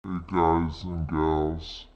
Hey guys and gals.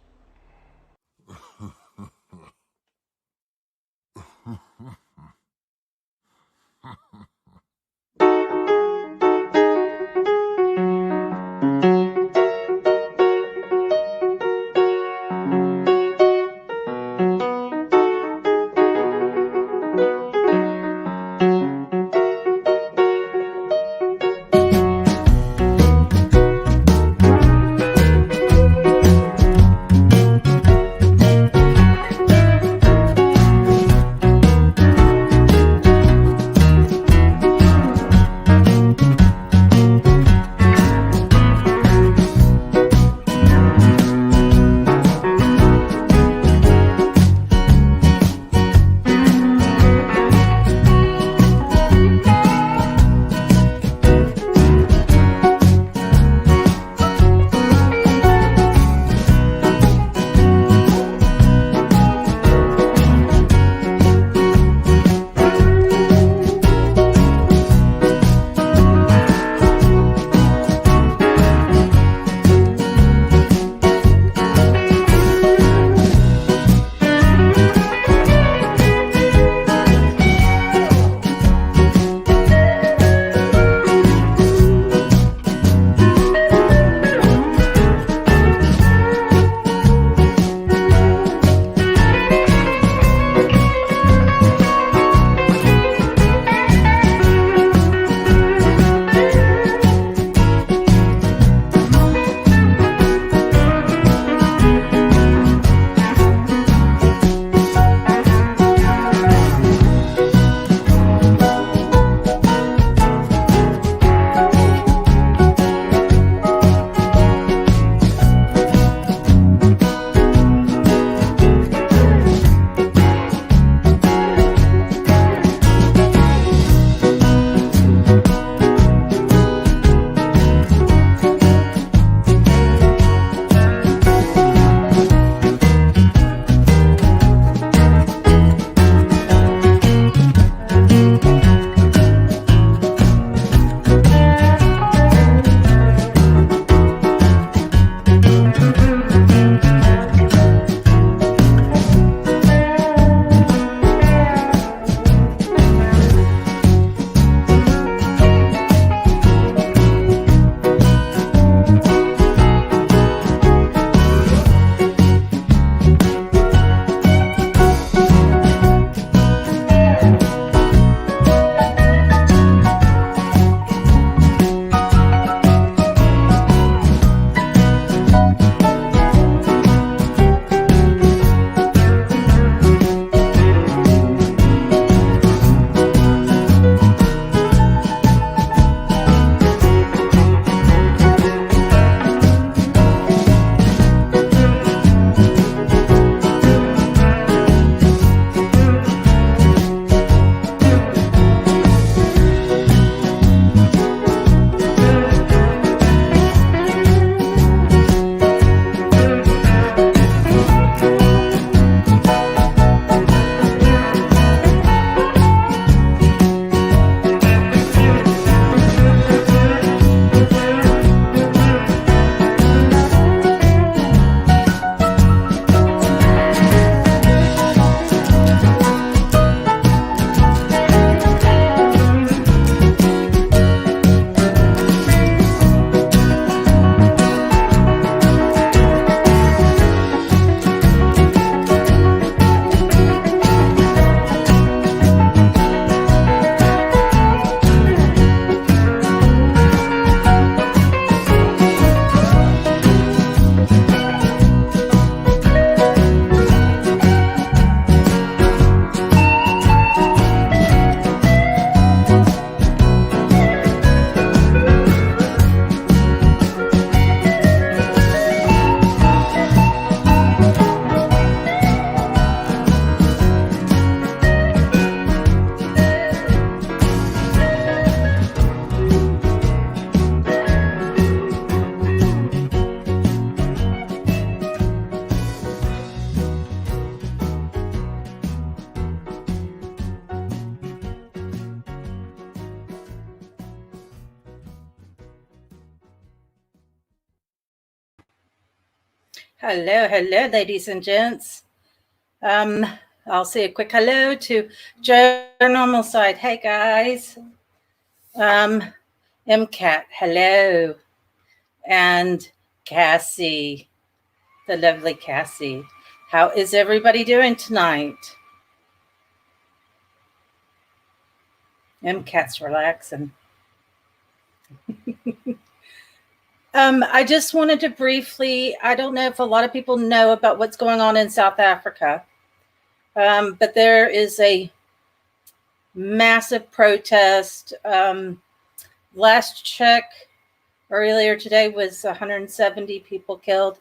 Hello, ladies and gents. I'll say a quick hello to Joe Normal Side. Hey, guys. MCAT, hello. And Cassie, the lovely Cassie. How is everybody doing tonight? MCAT's relaxing. I just wanted to briefly, I don't know if a lot of people know about what's going on in South Africa, but there is a massive protest. Last check earlier today was 170 people killed.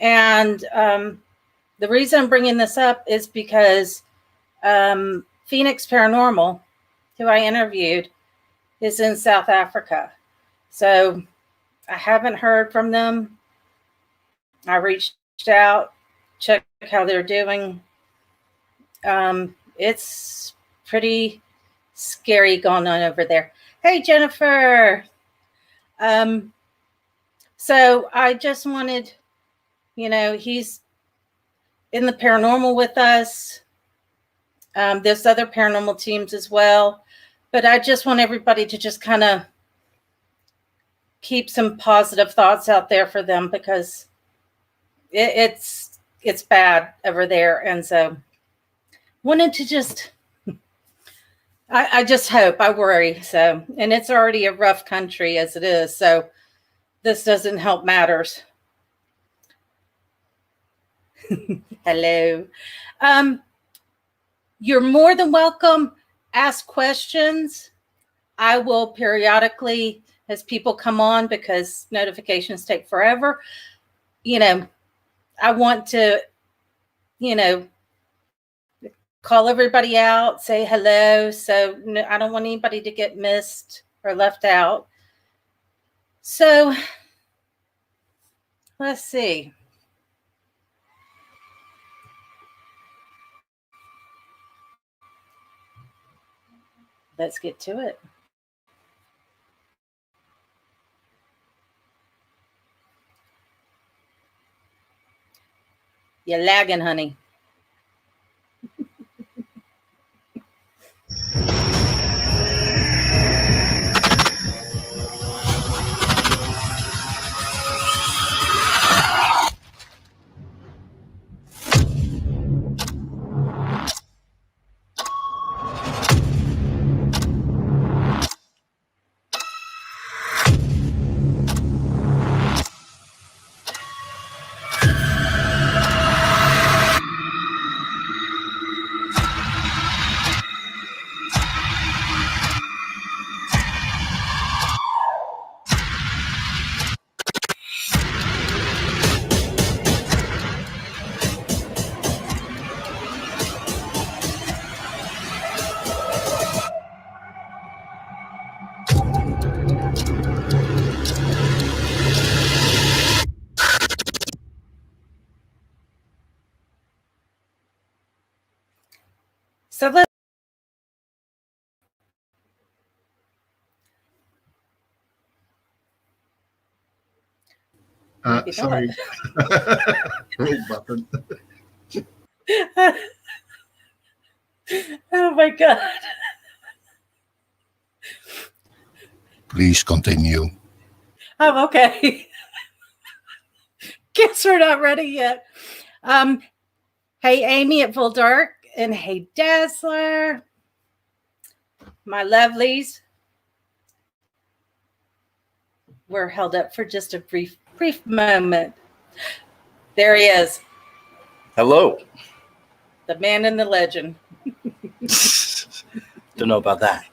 And the reason I'm bringing this up is because Phoenix Paranormal, who I interviewed, is in South Africa. So I haven't heard from them. I reached out, checked how they're doing. It's pretty scary going on over there. Hey, Jennifer. So I just wanted, he's in the paranormal with us. There's other paranormal teams as well. But I just want everybody to just kind of keep some positive thoughts out there for them, because it's bad over there. And so wanted to just, I just hope, I worry. So, and it's already a rough country as it is. So this doesn't help matters. Hello. You're more than welcome. Ask questions. I will periodically, as people come on, because notifications take forever, I want to, call everybody out, say hello. So I don't want anybody to get missed or left out. So let's see. Let's get to it. You're lagging, honey. So let's. Sorry. Wrong button. Oh my God. Please continue. Oh, okay. Guess we're not ready yet. Hey, Amy at Full Dark, and hey, Dazzler, my lovelies. We're held up for just a brief moment. There he is. Hello. The man and the legend. Don't know about that.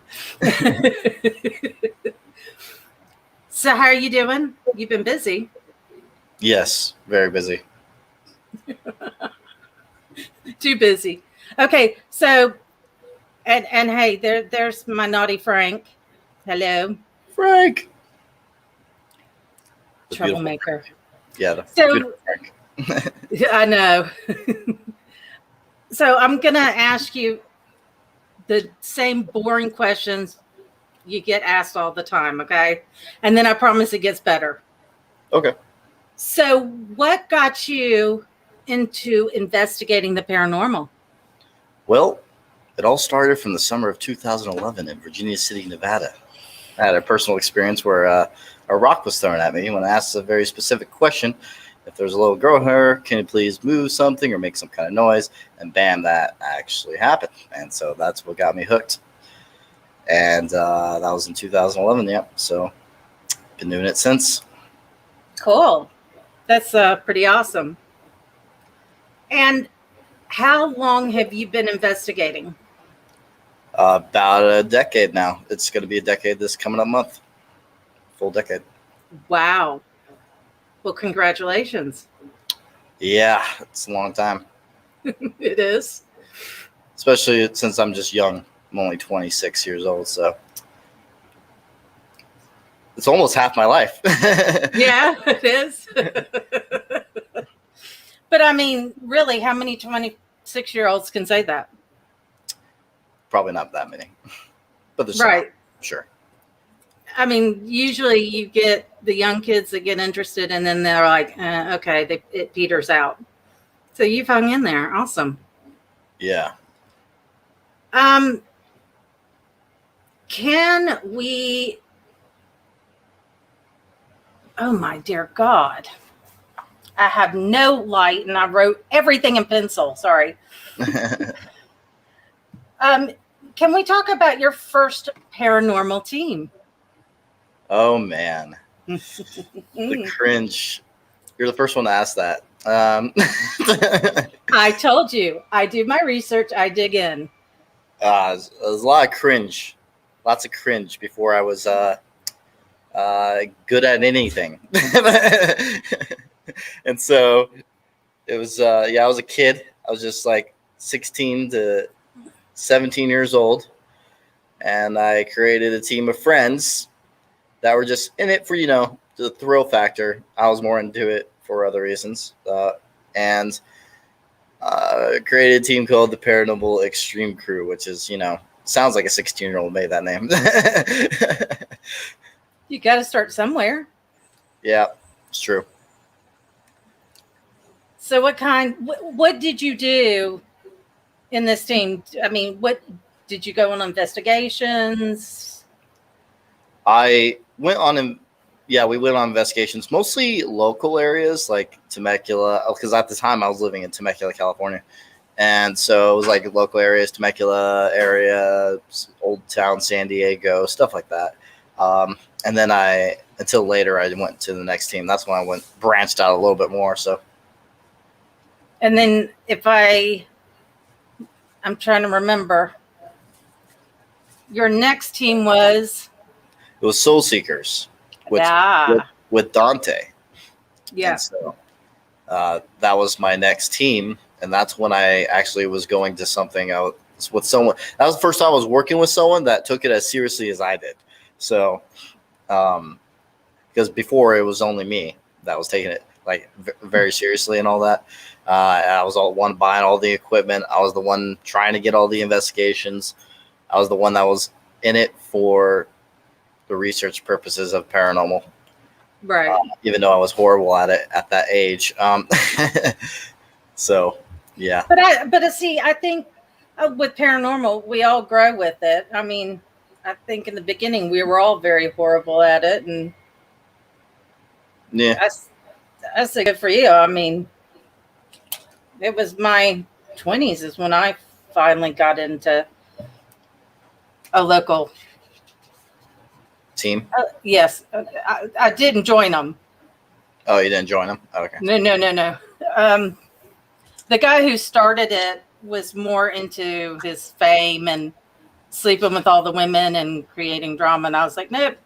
So how are you doing? You've been busy. Yes, very busy. Too busy. Okay, so and hey, there's my naughty Frank. Hello, Frank. Troublemaker. Yeah, so Frank. I know. So I'm gonna ask you the same boring questions you get asked all the time, okay? And then I promise it gets better. Okay. So, what got you into investigating the paranormal? Well, it all started from the summer of 2011 in Virginia City, Nevada. I had a personal experience where a rock was thrown at me when I asked a very specific question. If there's a little girl here, can you please move something or make some kind of noise? And bam, that actually happened. And so that's what got me hooked. And that was in 2011, yeah. So been doing it since. Cool. That's pretty awesome. And how long have you been investigating? About a decade now. It's going to be a decade this coming up month. Full decade. Wow. Well, congratulations. Yeah, it's a long time. It is. Especially since I'm just young. I'm only 26 years old, so it's almost half my life. Yeah, it is. But I mean, really, how many 26-year-olds can say that? Probably not that many. But there's Right. some, sure. I mean, usually you get the young kids that get interested and then they're like, okay, it peters out. So you've hung in there. Awesome. Yeah. Can we, oh my dear God, I have no light and I wrote everything in pencil. Sorry. Can we talk about your first paranormal team? Oh, man. The cringe. You're the first one to ask that. I told you, I do my research. I dig in. There's a lot of cringe. Lots of cringe before I was good at anything. And so it was, I was a kid. I was just like 16 to 17 years old. And I created a team of friends that were just in it for, the thrill factor. I was more into it for other reasons. And created a team called the Paranormal Extreme Crew, which is, sounds like a 16-year-old made that name. You got to start somewhere. Yeah, it's true. So what did you do in this team? I mean, what did you go on investigations? We went on investigations, mostly local areas like Temecula, because at the time I was living in Temecula, California. And so it was like local areas, Temecula area, Old Town, San Diego, stuff like that. And then until later, I went to the next team. That's when I branched out a little bit more. So. And then I'm trying to remember, your next team was? It was Soul Seekers with Dante. Yeah. And so that was my next team. And that's when I actually was going to something with someone. That was the first time I was working with someone that took it as seriously as I did. So, because before it was only me that was taking it like very seriously and all that. I was the one buying all the equipment. I was the one trying to get all the investigations. I was the one that was in it for the research purposes of paranormal. Right. Even though I was horrible at it at that age. So, yeah. But see, I think with paranormal, we all grow with it. I mean, I think in the beginning we were all very horrible at it, and yeah, I say good for you. I mean, it was my 20s is when I finally got into a local team. Yes, I didn't join them. Oh, you didn't join them? Oh, okay. No. The guy who started it was more into his fame and sleeping with all the women and creating drama. And I was like, nope.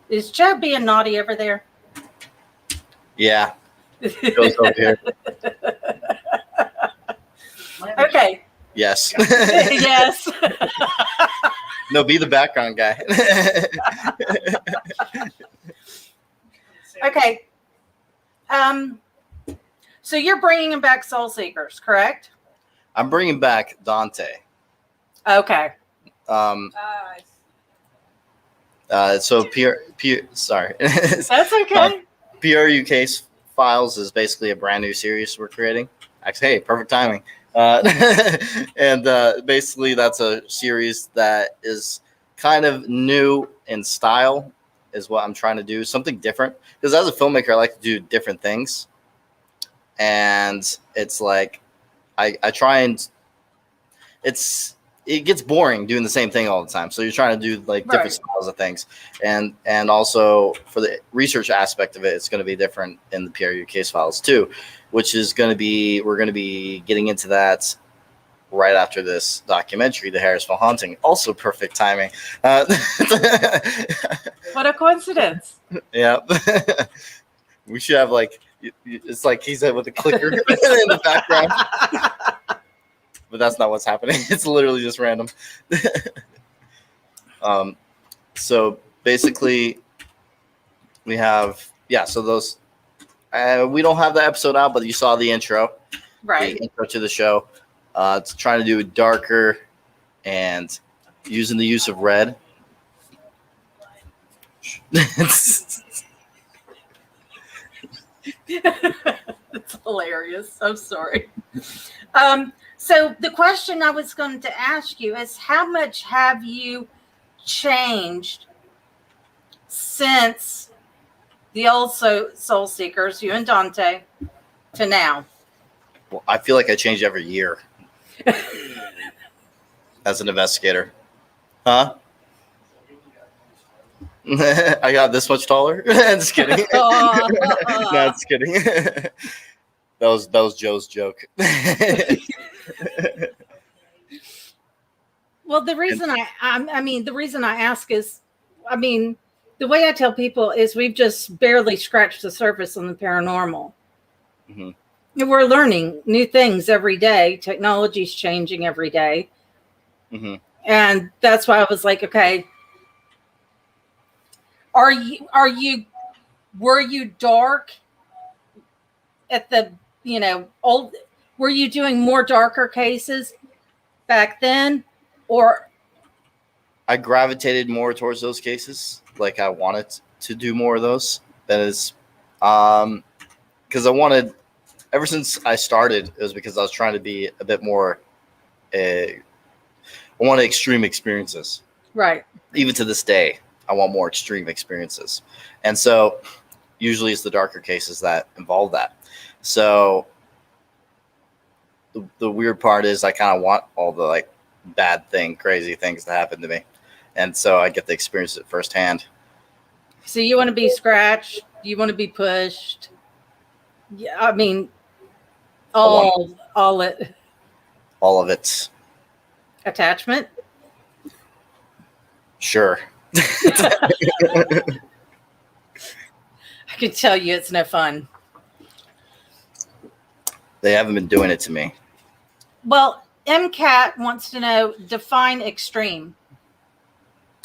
Is Joe being naughty over there? Yeah. Joe's over here. Okay. Yes. Yes. No, be the background guy. Okay. So you're bringing back Soul Seekers, correct? I'm bringing back Dante. Okay. So sorry. That's okay. PRU case files is basically a brand new series we're creating. Actually, hey, perfect timing. And basically, that's a series that is kind of new in style, is what I'm trying to do. Something different. Because as a filmmaker, I like to do different things. And it's like, I try and it gets boring doing the same thing all the time. So you're trying to do like different Right. styles of things, and also for the research aspect of it, it's going to be different in the PRU case files too, which is going to be we're going to be getting into that right after this documentary, The Harrisville Haunting. Also perfect timing. What a coincidence. Yeah, we should have like it's like he said with the clicker in the background. But that's not what's happening. It's literally just random. So basically, we have so those. We don't have the episode out, but you saw the intro, Right. the intro to the show. It's trying to do it darker and using the use of red. It's hilarious. I'm sorry. So the question I was going to ask you is, how much have you changed since the old Soul Seekers, you and Dante, to now? Well, I feel like I change every year as an investigator. Huh? I got this much taller. Just kidding. No, just kidding. That was Joe's joke. Well, the reason the reason I ask is, the way I tell people is we've just barely scratched the surface on the paranormal. Mm-hmm. And we're learning new things every day. Technology's changing every day. Mm-hmm. And that's why I was like, okay, were you dark at the, old, were you doing more darker cases back then, or? I gravitated more towards those cases. Like I wanted to do more of those. That is, because I wanted, ever since I started, it was because I was trying to be a bit more, I wanted extreme experiences. Right. Even to this day, I want more extreme experiences. And so usually it's the darker cases that involve that. So the weird part is I kind of want all the like bad crazy things to happen to me. And so I get to experience it firsthand. So you want to be scratched, you want to be pushed. Yeah, all of it. Attachment. Sure. I can tell you it's no fun. They haven't been doing it to me. Well, MCAT wants to know, define extreme.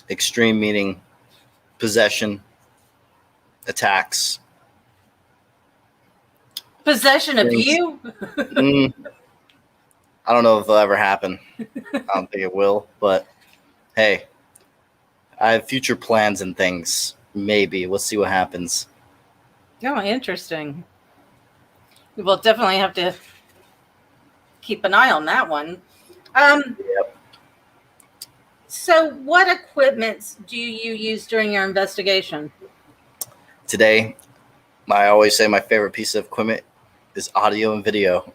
Extreme meaning possession, attacks. Possession of you? I don't know if it'll ever happen. I don't think it will, but hey, I have future plans and things. Maybe. We'll see what happens. Oh, interesting. We will definitely have to keep an eye on that one. Yep. So what equipments do you use during your investigation? Today, I always say my favorite piece of equipment is audio and video.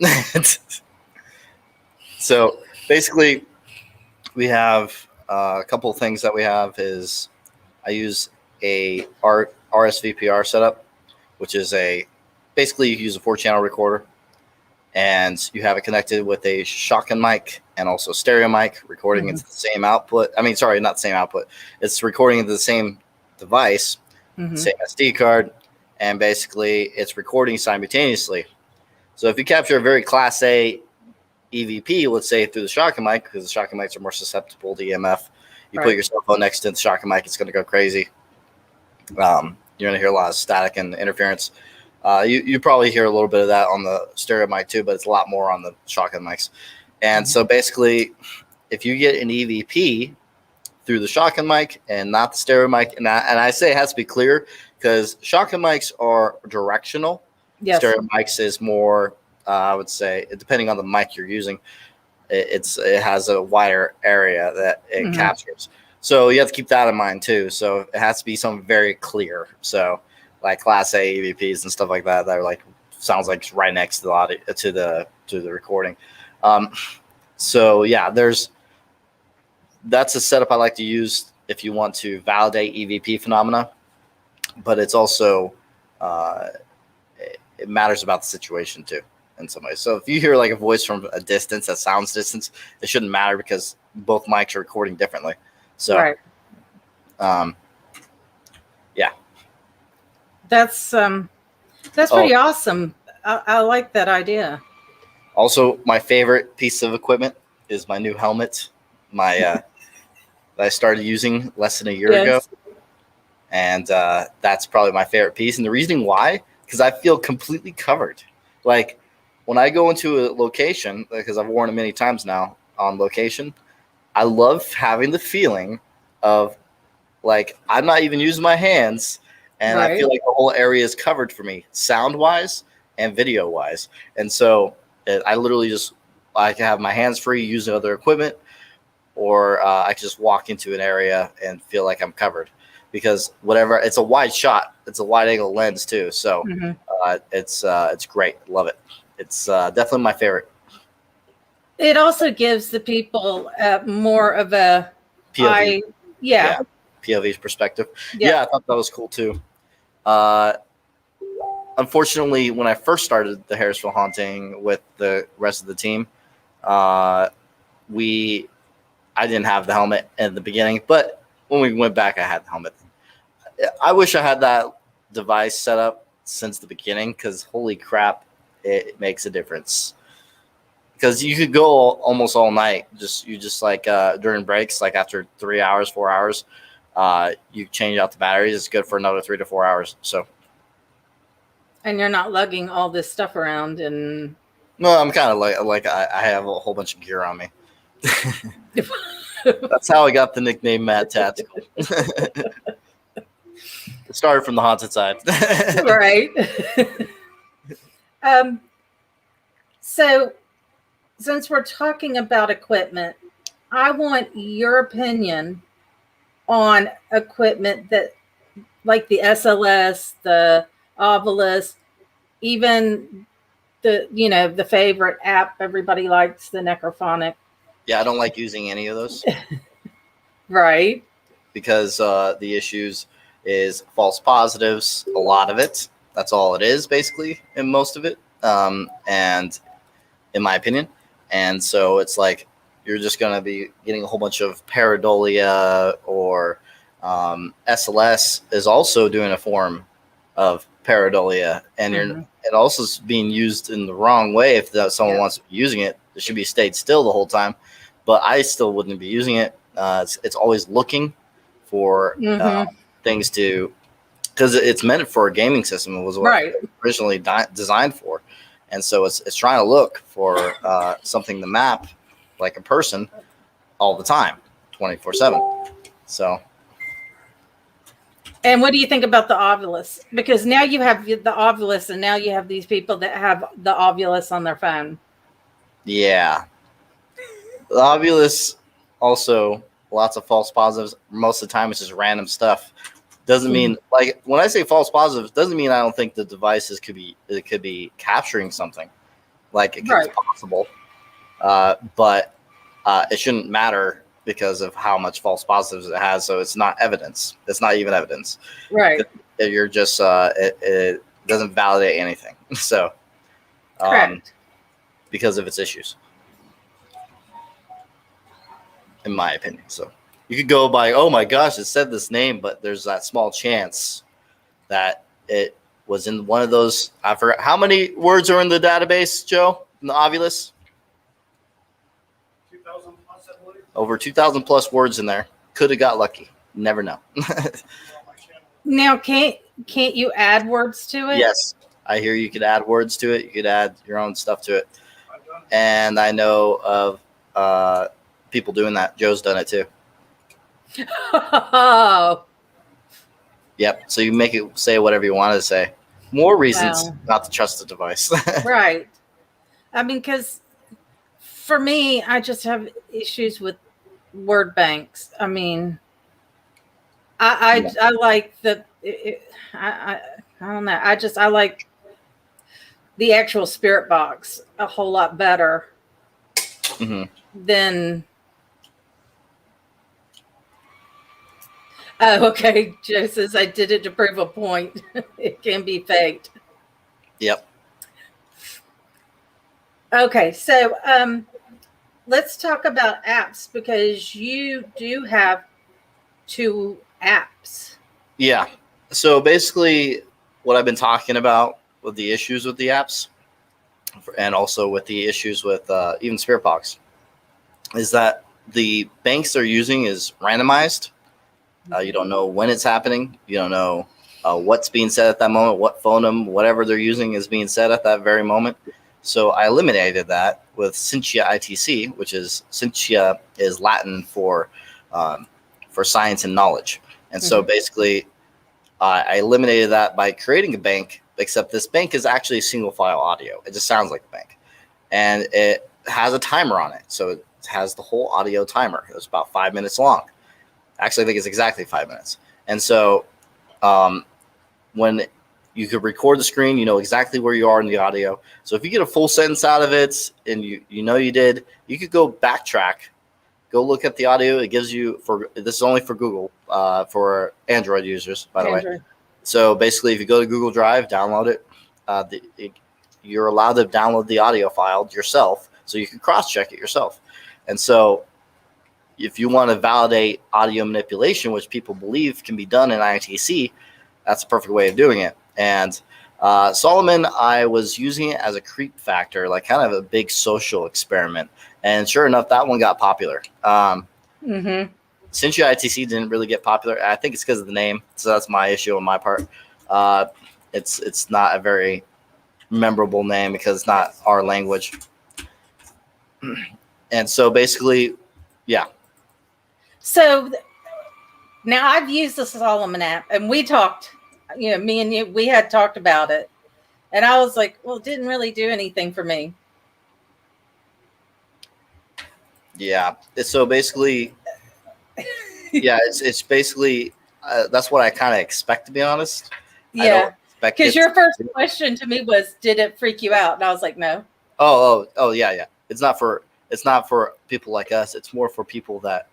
So basically, we have a couple of things that we have is I use a RSVPR setup, which is basically you use a 4-channel recorder and you have it connected with a shotgun mic and also stereo mic recording into the same output. I mean, sorry, not the same output. It's recording into the same device, same SD card, and basically it's recording simultaneously. So if you capture a very Class A EVP, let's say through the shotgun mic, because the shotgun mics are more susceptible to EMF, you put your cell phone next to the shotgun mic, it's going to go crazy. You're going to hear a lot of static and interference. You probably hear a little bit of that on the stereo mic too, but it's a lot more on the shotgun mics. And so basically, if you get an EVP through the shotgun mic and not the stereo mic. And I say it has to be clear because shotgun mics are directional. Yes. Stereo mics is more, I would say, depending on the mic you're using, it has a wider area that it captures. So you have to keep that in mind too. So it has to be something very clear. So like Class A EVPs and stuff like that are like sounds like it's right next to the audio, to the recording. So yeah, that's a setup I like to use if you want to validate EVP phenomena, but it's also it matters about the situation too in some ways. So if you hear like a voice from a distance, that sounds distance, it shouldn't matter because both mics are recording differently. So, right. Yeah, That's pretty awesome. I like that idea. Also, my favorite piece of equipment is my new helmet, that I started using less than a year ago, and that's probably my favorite piece. And the reasoning why, because I feel completely covered. Like when I go into a location, because I've worn it many times now on location, I love having the feeling of like I'm not even using my hands, and I feel like the whole area is covered for me, sound wise and video wise. And so I literally just I can have my hands free using other equipment, or I can just walk into an area and feel like I'm covered because whatever. It's a wide shot. It's a wide angle lens too. So it's great. Love it. It's definitely my favorite. It also gives the people more of a POV. POV's perspective. Yeah, I thought that was cool too. Unfortunately, when I first started the Harrisville haunting with the rest of the team, I didn't have the helmet in the beginning, but when we went back, I had the helmet. I wish I had that device set up since the beginning because holy crap, it makes a difference. Because you could go almost all night. You just like during breaks, like after 3 hours, 4 hours, you change out the batteries. It's good for another 3 to 4 hours. So, and you're not lugging all this stuff around. And no, I'm kind of like I have a whole bunch of gear on me. That's how I got the nickname Mad Tactical. It started from the haunted side. Right. So since we're talking about equipment, I want your opinion on equipment that like the SLS, the Ovilus, even the favorite app everybody likes, the Necrophonic. Yeah, I don't like using any of those. Right. Because the issues is false positives, a lot of it. That's all it is, basically, in most of it, and in my opinion. And so it's like you're just going to be getting a whole bunch of pareidolia, or SLS is also doing a form of pareidolia, and it also is being used in the wrong way. If someone wants to be using it, it should be stayed still the whole time. But I still wouldn't be using it. It's always looking for things to, because it's meant for a gaming system. It was what it was originally designed for. And so it's trying to look for something to map like a person all the time, 24/7. So. And what do you think about the Ovilus? Because now you have the Ovilus, and now you have these people that have the Ovilus on their phone. Yeah. The Ovilus also lots of false positives. Most of the time it's just random stuff. Doesn't mean, like, when I say false positives, doesn't mean I don't think the devices could be capturing something. Like, it's possible. But it shouldn't matter because of how much false positives it has. So it's not evidence. It's not even evidence. Right. You're just it doesn't validate anything. So correct. Because of its issues, in my opinion. So you could go by, oh my gosh, it said this name, but there's that small chance that it was in one of those. I forgot how many words are in the database, Joe, in the Ovilus. 2,000 plus, I believe. Over 2,000 plus words in there. Could have got lucky. Never know. Now, can't you add words to it? Yes, I hear you could add words to it. You could add your own stuff to it. And I know of people doing that. Joe's done it too. Oh, Yep. So you make it say whatever you want to say. More reasons wow. not to trust the device. Right. I mean, because for me, I just have issues with word banks. I mean, Yeah. I like I don't know. I like the actual spirit box a whole lot better hmm than. Oh, okay. Joe says I did it to prove a point. It can be faked. Yep. Okay, so let's talk about apps because you do have two apps. Yeah. So basically, what I've been talking about with the issues with the apps, and also with the issues with even Spirit Box, is that the banks they're using is randomized. You don't know when it's happening. You don't know what's being said at that moment, what phoneme, whatever they're using is being said at that very moment. So I eliminated that with Scientia ITC, which is Scientia is Latin for science and knowledge. And so basically, I eliminated that by creating a bank, except this bank is actually a single file audio. It just sounds like a bank. And it has a timer on it. So it has the whole audio timer. It was about 5 minutes long. Actually, I think it's exactly 5 minutes. And so when you could record the screen, you know exactly where you are in the audio. So if you get a full sentence out of it and you know you did, you could go backtrack, go look at the audio. It gives you, for this is only for Google, for Android users, by the way. So basically, if you go to Google Drive, download it, you're allowed to download the audio file yourself, so you can cross-check it yourself. And so if you want to validate audio manipulation, which people believe can be done in ITC, that's a perfect way of doing it. And Solomon, I was using it as a creep factor, like kind of a big social experiment. And sure enough, that one got popular. Since ITC didn't really get popular, I think it's because of the name. So that's my issue on my part. It's not a very memorable name because it's not our language. And so basically, yeah. So now I've used the Solomon app, and we talked. You know, me and you, we had talked about it, and I was like, "Well, it didn't really do anything for me." Yeah. So basically, yeah, it's basically that's what I kind of expect, to be honest. Yeah, because your first to... question to me was, "Did it freak you out?" And I was like, "No." Oh, yeah. It's not for people like us. It's more for people that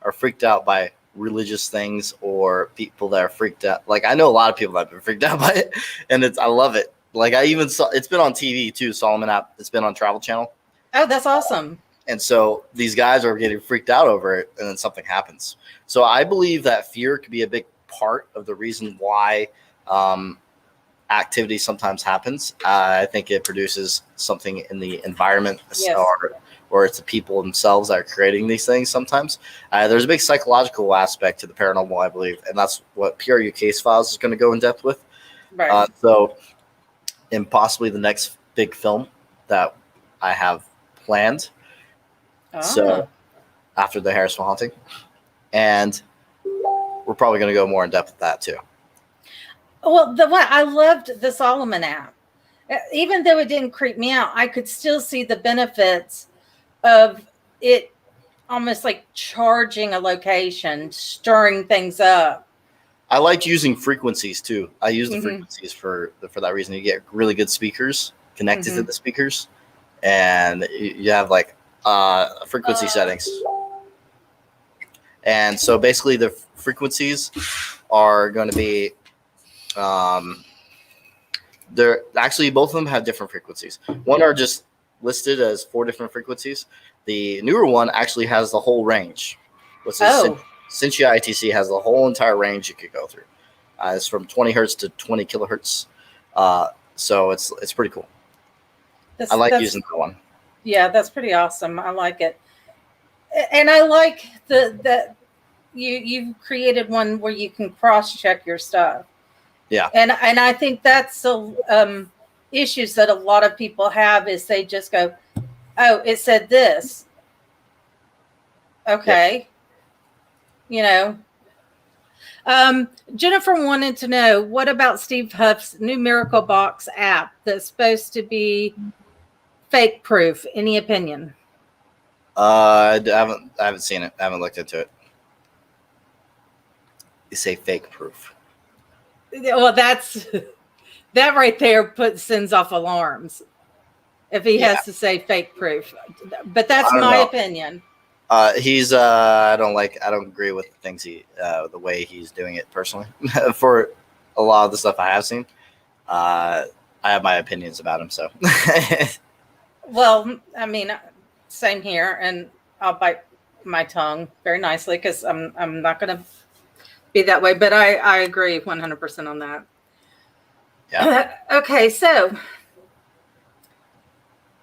are freaked out by religious things, or people that are freaked out. Like, I know a lot of people that have been freaked out by it, and I love it. Like, I even saw it's been on TV too. Solomon app. It's been on Travel Channel. Oh, that's awesome. And so these guys are getting freaked out over it, and then something happens. So I believe that fear could be a big part of the reason why activity sometimes happens. I think it produces something in the environment, Yes. or it's the people themselves that are creating these things sometimes. There's a big psychological aspect to the paranormal, I believe, and that's what PRU Case Files is going to go in depth with. Right. So, and possibly the next big film that I have planned. So after the Harrisville haunting, and we're probably going to go more in depth with that too. Well, I loved the Solomon app. Even though it didn't creep me out, I could still see the benefits of it, almost like charging a location, stirring things up. I liked using frequencies too. I use the frequencies for that reason. You get really good speakers connected to the speakers, and you have like frequency settings. And so basically the frequencies are going to be they're actually, both of them have different frequencies. One are just listed as 4 different frequencies. The newer one actually has the whole range. Scientia ITC has the whole entire range you could go through. It's from 20 hertz to 20 kilohertz. So it's pretty cool. I like using that one. Yeah, that's pretty awesome. I like it. And I like that you've created one where you can cross-check your stuff. Yeah. And I think that's the issues that a lot of people have, is they just go, "Oh, it said this. Okay." you know. Jennifer wanted to know, what about Steve Huff's new Miracle Box app that's supposed to be fake proof? Any opinion? I haven't seen it. I haven't looked into it. You say fake proof. Well, that right there sends off alarms if he has to say fake proof. But that's my opinion. I don't agree with the things the way he's doing it personally. For a lot of the stuff I have seen, I have my opinions about him. So, well, I mean, same here, and I'll bite my tongue very nicely because I'm not going to be that way. But I agree 100% on that. Yeah. Okay, so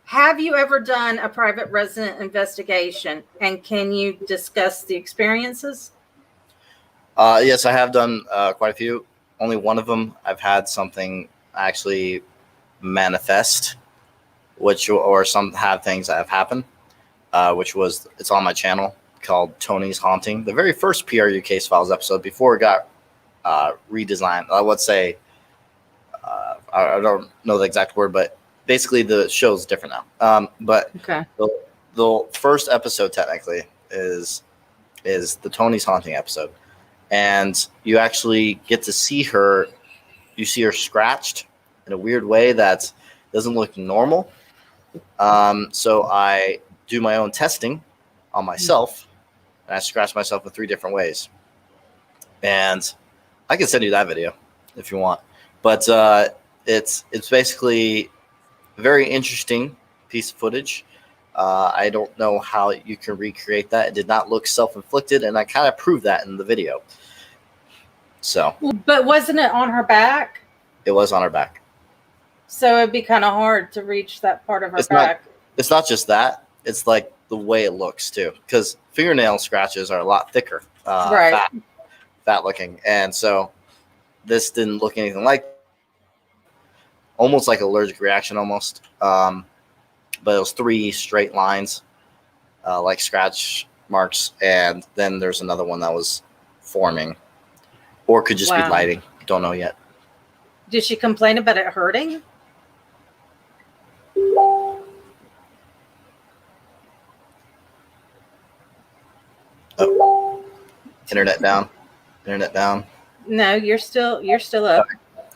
have you ever done a private resident investigation, and can you discuss the experiences? Yes, I have done quite a few. Only one of them I've had something actually manifest, or some have things that have happened, it's on my channel called Tony's Haunting, the very first PRU Case Files episode before it got redesigned. I would say, I don't know the exact word, but basically the show's different now. But okay. The first episode technically is the Tony's Haunting episode, and you actually get to see her. You see her scratched in a weird way that doesn't look normal. So I do my own testing on myself, and I scratch myself in 3 different ways. And I can send you that video if you want. But it's basically a very interesting piece of footage. I don't know how you can recreate that. It did not look self-inflicted, and I kind of proved that in the video. So, but wasn't it on her back? It was on her back. So it'd be kind of hard to reach that part of her back. It's not just that. It's like the way it looks too, because fingernail scratches are a lot thicker, right? Fat looking, and so this didn't look anything like. Almost like allergic reaction, almost. But it was 3 straight lines, like scratch marks, and then there's another one that was forming, or could just be lighting. Don't know yet. Did she complain about it hurting? Oh. Internet down. No, you're still up.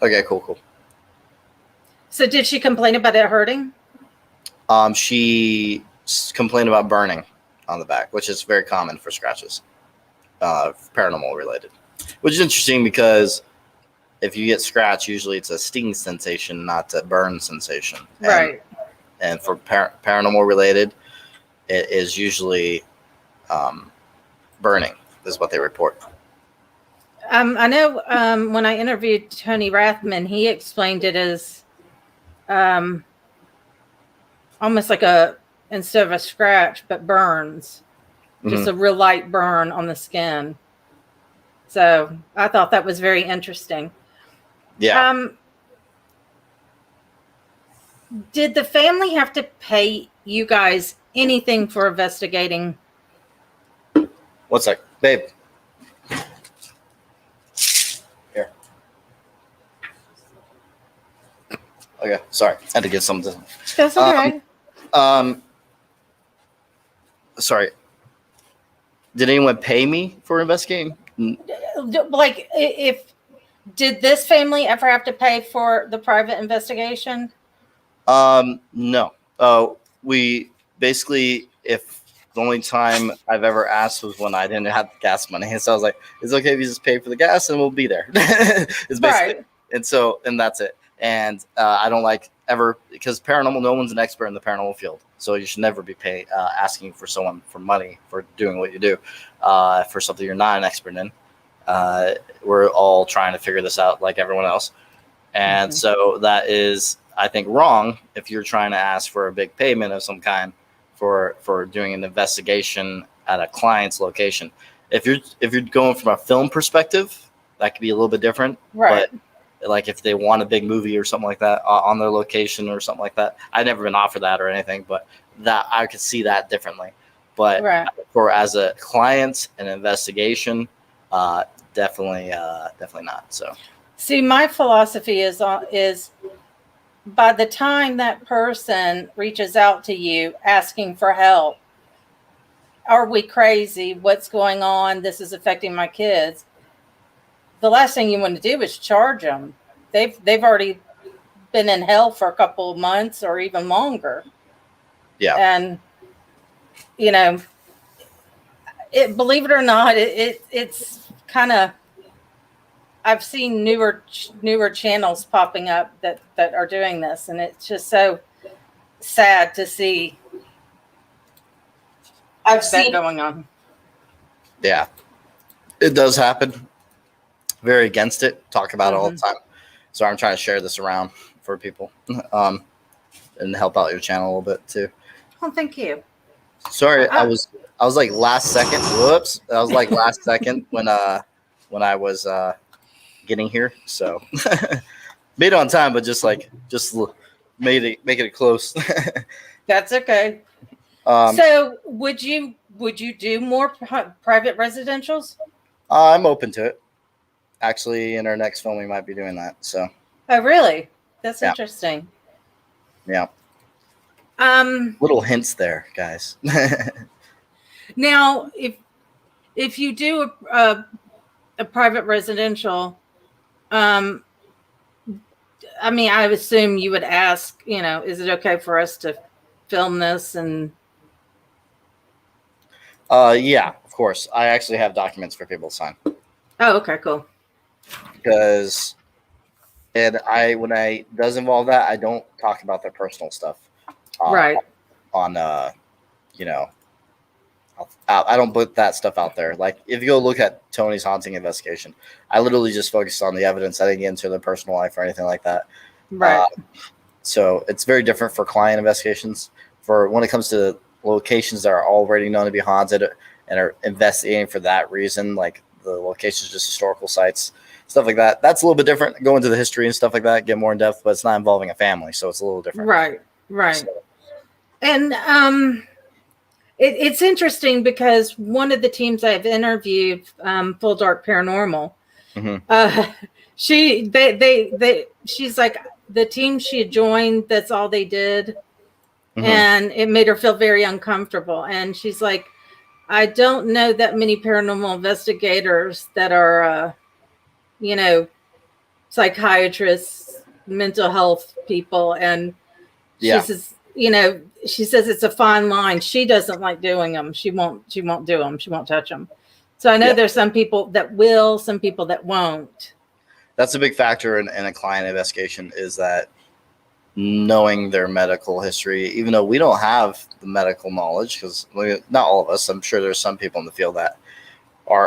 Okay, cool. So did she complain about it hurting? She complained about burning on the back, which is very common for scratches, paranormal related. Which is interesting because if you get scratched, usually it's a sting sensation, not a burn sensation. Right. And for paranormal related, it is usually burning is what they report. I know when I interviewed Tony Rathman, he explained it as almost like instead of a scratch, but burns. Just a real light burn on the skin. So I thought that was very interesting. Yeah. Did the family have to pay you guys anything for investigating? One sec, babe. Here. Okay, sorry. I had to get something. That's okay. Sorry. Did anyone pay me for investigating? Like, did this family ever have to pay for the private investigation? No. We basically, if the only time I've ever asked was when I didn't have gas money, and so I was like, "It's okay if you just pay for the gas, and we'll be there." It's basically, right. And that's it. And I don't like ever, because paranormal, no one's an expert in the paranormal field, so you should never be asking for someone for money for doing what you do, for something you're not an expert in. We're all trying to figure this out like everyone else, and so that is, I think, wrong if you're trying to ask for a big payment of some kind for doing an investigation at a client's location. If you're going from a film perspective, that could be a little bit different, right? But like if they want a big movie or something like that on their location or something like that, I've never been offered that or anything, but that I could see that differently. But Right. for as a client and investigation, definitely not. So See, my philosophy is by the time that person reaches out to you asking for help, are we crazy? What's going on? This is affecting my kids. The last thing you want to do is charge them. They've already been in hell for a couple of months or even longer. yeah, And believe it or not, it's kind of, I've seen newer channels popping up that are doing this, and it's just so sad to see that going on. yeah, it does happen. Very against it. Talk about it all the time. So I'm trying to share this around for people, and help out your channel a little bit too. Oh, thank you. Sorry, I was like last second. Whoops, I was like last second when I was getting here. So made it on time, but just make it close. That's okay. So would you do more private residentials? I'm open to it. Actually, in our next film, we might be doing that. So. Oh, really? That's Yeah. interesting. Yeah. Little hints there, guys. Now, if you do a private residential, I mean, I assume you would ask, is it okay for us to film this? And yeah, of course. I actually have documents for people to sign oh, okay, cool. because, when I does involve that, I don't talk about their personal stuff. Right. On I don't put that stuff out there. Like if you go look at Tony's haunting investigation, I literally just focused on the evidence. I didn't get into their personal life or anything like that. Right. So it's very different for client investigations. For when it comes to locations that are already known to be haunted and are investigating for that reason, like the locations, just historical sites, stuff like that. That's a little bit different. Go into the history and stuff like that, get more in depth, but it's not involving a family, so it's a little different. Right. So, And it's interesting because one of the teams I've interviewed, Full Dark Paranormal, she's like, the team she had joined, that's all they did. And it made her feel very uncomfortable. And she's like, I don't know that many paranormal investigators that are, psychiatrists, mental health people. And she says, she says it's a fine line. She doesn't like doing them. She won't do them. She won't touch them. So I know there's some people that will, some people that won't. That's a big factor in a client investigation, is that knowing their medical history, even though we don't have the medical knowledge, because not all of us, I'm sure there's some people in the field that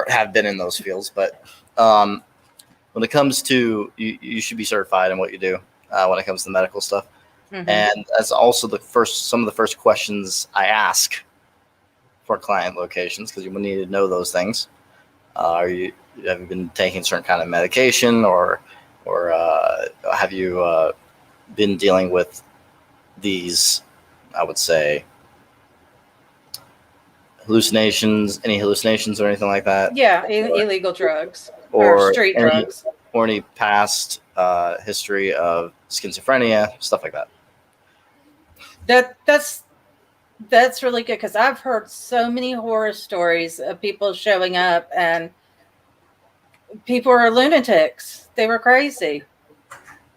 have been in those fields, but when it comes to, you should be certified in what you do when it comes to medical stuff. And that's also some of the first questions I ask for client locations, because you will need to know those things. Have you been taking certain kind of medication, or have you been dealing with these, I would say, any hallucinations or anything like that? Yeah, illegal drugs or street drugs, or any past history of schizophrenia, stuff like that. That's really good, because I've heard so many horror stories of people showing up and people are lunatics. They were crazy.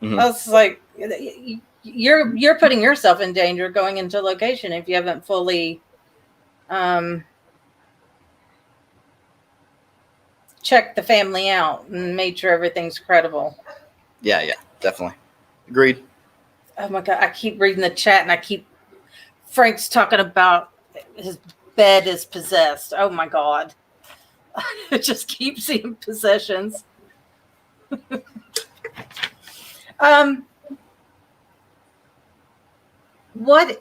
I was like, you're putting yourself in danger going into a location if you haven't fully checked the family out and made sure everything's credible. Yeah, definitely. Agreed. Oh my God, I keep reading the chat and Frank's talking about his bed is possessed. Oh my God. I just keep seeing possessions. What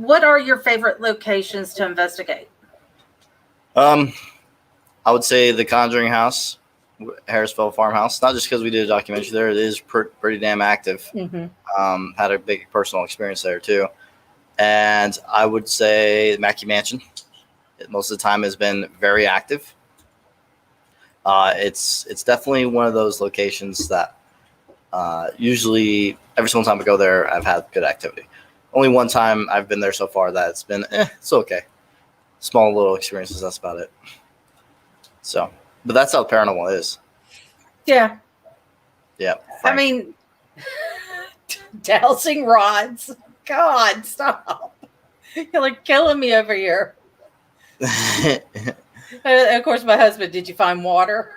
are your favorite locations to investigate? I would say the Conjuring house, Harrisville farmhouse. Not just because we did a documentary there; it is pretty damn active. Had a big personal experience there too, And I would say Mackey Mansion, most of the time, has been very active. It's definitely one of those locations that usually every single time I go there, I've had good activity. Only one time I've been there so far that it's been, it's okay. Small little experiences, that's about it. So, but that's how Paranormal is. Yeah. Yeah. I mean, dowsing rods. God, stop. You're like killing me over here. Of course, my husband, did you find water?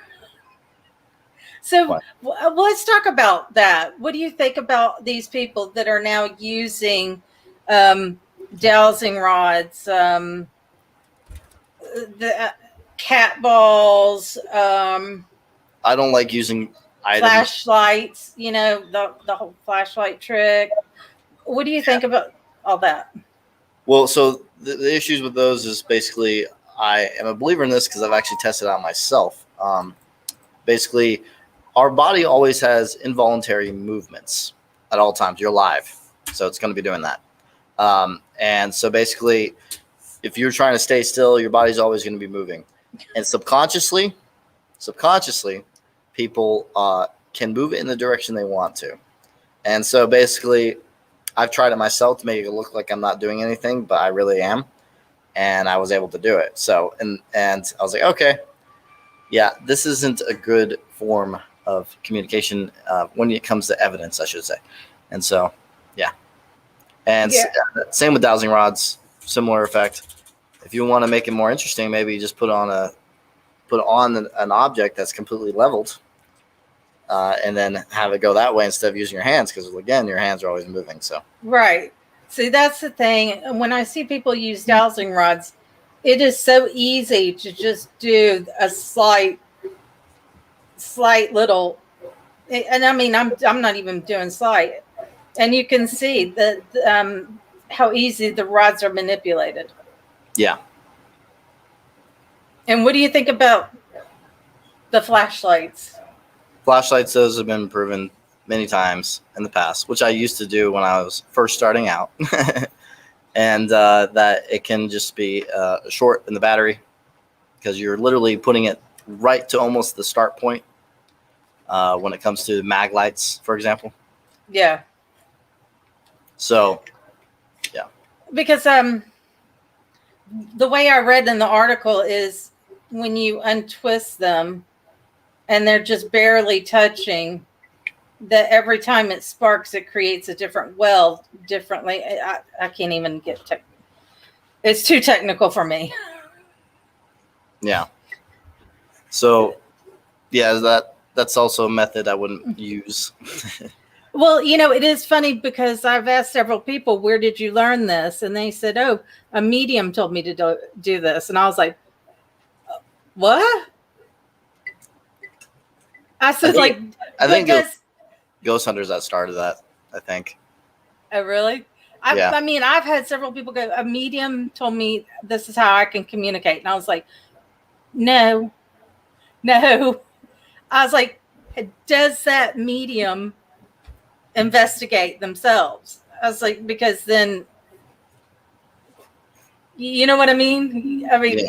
So let's talk about that. What do you think about these people that are now using dowsing rods, the cat balls, I don't like using items. Flashlights, you know, the whole flashlight trick. What do you think about all that? Well, so the issues with those is basically I am a believer in this because I've actually tested it out myself. Basically, our body always has involuntary movements at all times. You're alive, so it's going to be doing that. And so basically, if you're trying to stay still, your body's always going to be moving. And subconsciously, people can move it in the direction they want to. And so basically, I've tried it myself to make it look like I'm not doing anything, but I really am. And I was able to do it. So, and I was like, okay, yeah, this isn't a good form of communication when it comes to evidence, I should say. And so, yeah. And same with dowsing rods, similar effect. If you want to make it more interesting, maybe you just put on an object that's completely leveled, and then have it go that way instead of using your hands, because again, your hands are always moving. So right. See, that's the thing. When I see people use dowsing rods, it is so easy to just do a slight little, and I mean, I'm not even doing slight, and you can see that how easy the rods are manipulated. Yeah. And what do you think about the flashlights? Flashlights, those have been proven many times in the past, which I used to do when I was first starting out. And that it can just be short in the battery because you're literally putting it right to almost the start point when it comes to mag lights, for example. Yeah. So, yeah. Because the way I read in the article is when you untwist them and they're just barely touching, that every time it sparks, it creates a different well differently. I can't even get it's too technical for me. Yeah. So, yeah, that's also a method I wouldn't use. Well, you know, it is funny because I've asked several people, where did you learn this? And they said, oh, a medium told me to do this. And I was like, what? I said, I think Ghost Hunters that started that, I think. Oh, really? I mean, I've had several people go, a medium told me this is how I can communicate. And I was like, no. I was like, does that medium investigate themselves? I was like, because then, you know what I mean? I mean,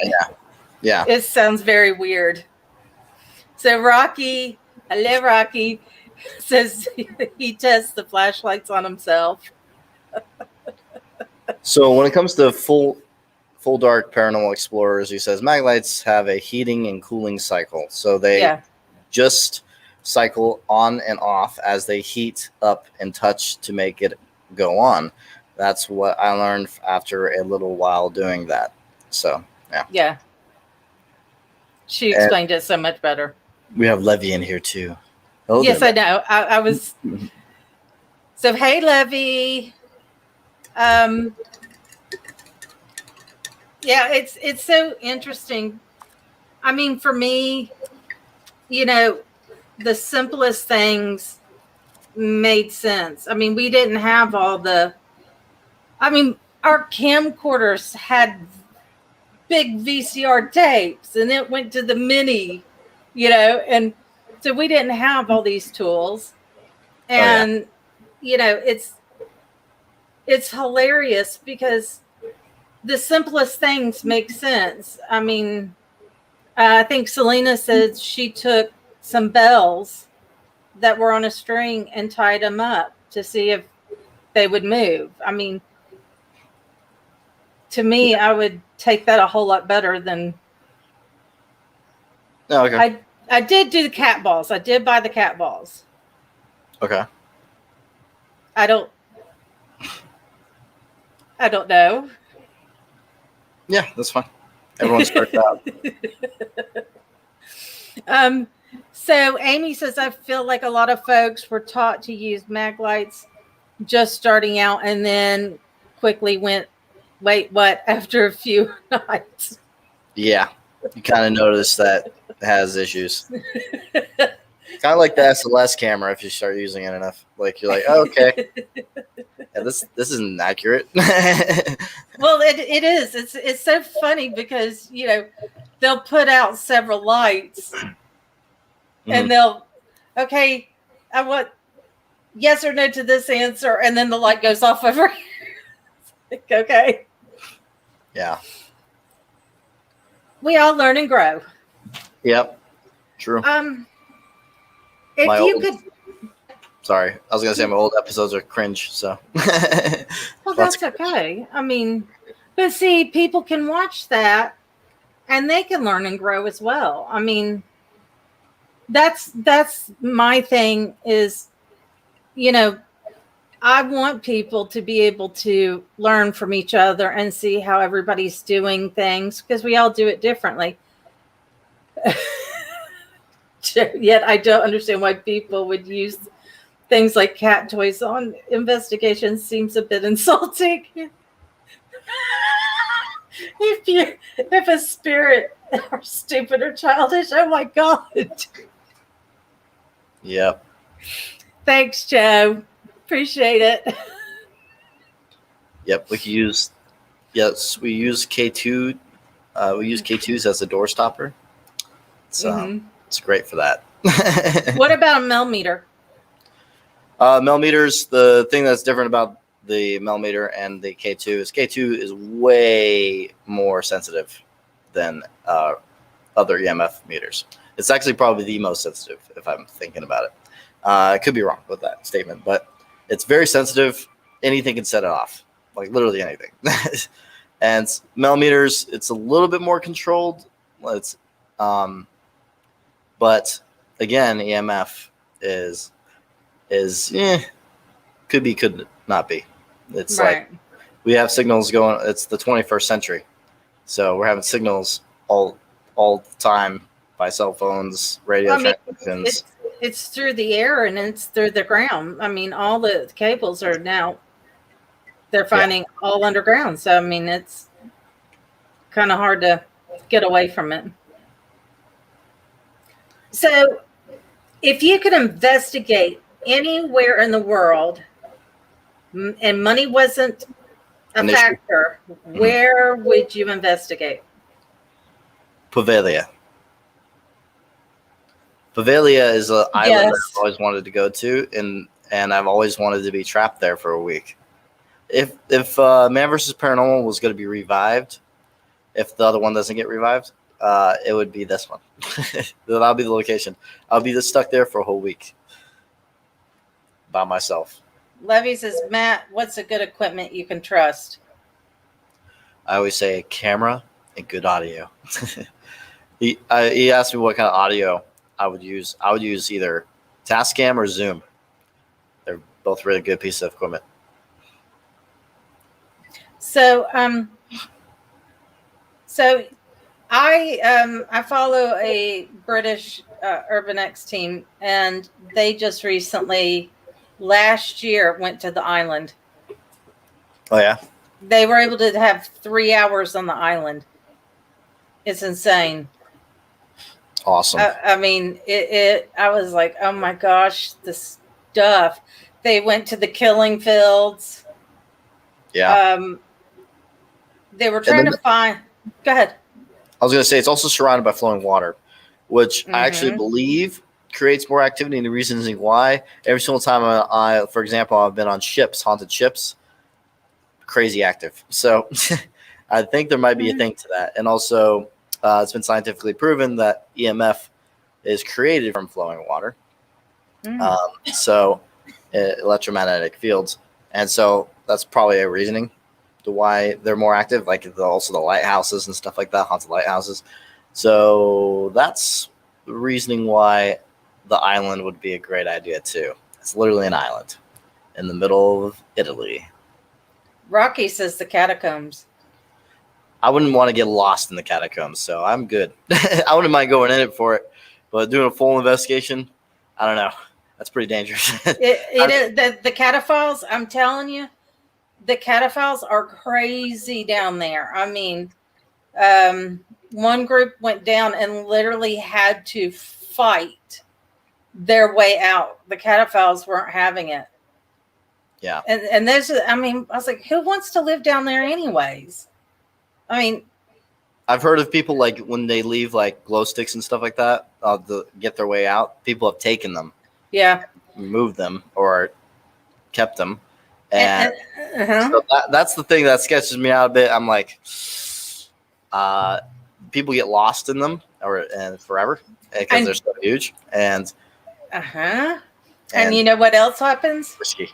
yeah. It sounds very weird. So Rocky, I love Rocky, says he tests the flashlights on himself. So when it comes to full dark paranormal explorers, he says mag lights have a heating and cooling cycle. So they just cycle on and off as they heat up and touch to make it go on. That's what I learned after a little while doing that. So, yeah. Yeah. She explained it so much better. We have Levy in here too. Oh, yes, I know. I was. So, hey, Levy. Yeah, it's so interesting. I mean, for me, you know, the simplest things made sense. I mean, we didn't have all the. I mean, our camcorders had big VCR tapes, and it went to the mini, you know, and so we didn't have all these tools. And you know, it's hilarious because the simplest things make sense. I mean, I think Selena said she took some bells that were on a string and tied them up to see if they would move. I mean, to me, I would take that a whole lot better than. Oh, okay. I did do the cat balls. I did buy the cat balls. Okay. I don't know. Yeah, that's fine. Everyone starts out. So Amy says, I feel like a lot of folks were taught to use mag lights just starting out and then quickly went, wait, what? After a few nights. Yeah, you kind of notice that it has issues. Kind of like the SLS camera if you start using it enough. Like you're like, oh, okay, yeah, this isn't accurate. Well, it is. It's so funny because they'll put out several lights and they'll okay, I want yes or no to this answer, and then the light goes off over here. Like, okay. Yeah. We all learn and grow. Yep. True. If My you old- could Sorry, I was gonna say my old episodes are cringe. So. well, that's okay. I mean, but see, people can watch that and they can learn and grow as well. I mean, that's my thing is, I want people to be able to learn from each other and see how everybody's doing things because we all do it differently. Yet I don't understand why people would use things like cat toys on investigations. Seems a bit insulting. If a spirit are stupid or childish, oh my God. Yep. Thanks, Joe. Appreciate it. Yep. We use K2. We use K2s as a door stopper. So it's great for that. What about a millimeter? Millimeters. The thing that's different about the millimeter and the K2 is K2 is way more sensitive than other EMF meters. It's actually probably the most sensitive if I'm thinking about it. I could be wrong with that statement, but it's very sensitive. Anything can set it off, like literally anything. And millimeters, it's a little bit more controlled. But again, EMF is could be, could not be. It's Right. like we have signals going. It's the 21st century, so we're having signals all the time by cell phones, radio transmissions. It's through the air and it's through the ground. I mean, all the cables are now they're finding all underground. So I mean, it's kind of hard to get away from it. So, if you could investigate anywhere in the world, and money wasn't a factor, where would you investigate? Poveglia. Poveglia is an island I've always wanted to go to, and I've always wanted to be trapped there for a week. If Man vs. Paranormal was going to be revived, if the other one doesn't get revived, it would be this one. That'll be the location. I'll be stuck there for a whole week by myself. Levy says, Matt, what's a good equipment you can trust? I always say a camera and good audio. He asked me what kind of audio I would use. I would use either Tascam or Zoom. They're both really good pieces of equipment. So I follow a British Urban X team, and they just recently, last year, went to the island. Oh yeah, they were able to have 3 hours on the island. It's insane. Awesome. I mean, I was like, oh my gosh, this stuff. They went to the killing fields. Yeah. They were trying to find. Go ahead. I was going to say it's also surrounded by flowing water, which I actually believe creates more activity. And the reason is why every single time for example, I've been on ships, haunted ships, crazy active. So I think there might be a thing to that. And also, it's been scientifically proven that EMF is created from flowing water. So electromagnetic fields. And so that's probably a reasoning to why they're more active, like also the lighthouses and stuff like that, haunted lighthouses. So that's the reasoning why the island would be a great idea too. It's literally an island in the middle of Italy. Rocky says the catacombs. I wouldn't want to get lost in the catacombs, so I'm good. I wouldn't mind going in it for it, but doing a full investigation, I don't know. That's pretty dangerous. It is the cataphiles. I'm telling you, the cataphiles are crazy down there. I mean, one group went down and literally had to fight their way out. The cataphiles weren't having it. Yeah. And there's, I mean, I was like, who wants to live down there anyways? I mean, I've heard of people like when they leave like glow sticks and stuff like that to get their way out. People have taken them, yeah, moved them, or kept them, and uh-huh. so that's the thing that sketches me out a bit. I'm like, people get lost in them and forever because they're so huge and and you know what else happens? risky.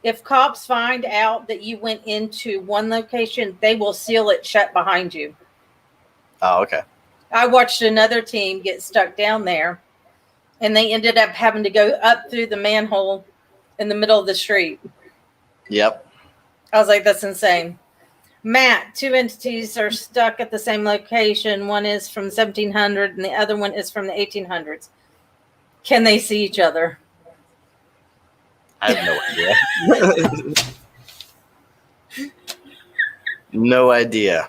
If cops find out that you went into one location, they will seal it shut behind you. Oh, okay. I watched another team get stuck down there, and they ended up having to go up through the manhole in the middle of the street. Yep. I was like, that's insane. Matt, two entities are stuck at the same location. One is from 1700 and the other one is from the 1800s. Can they see each other? I have no idea. No idea.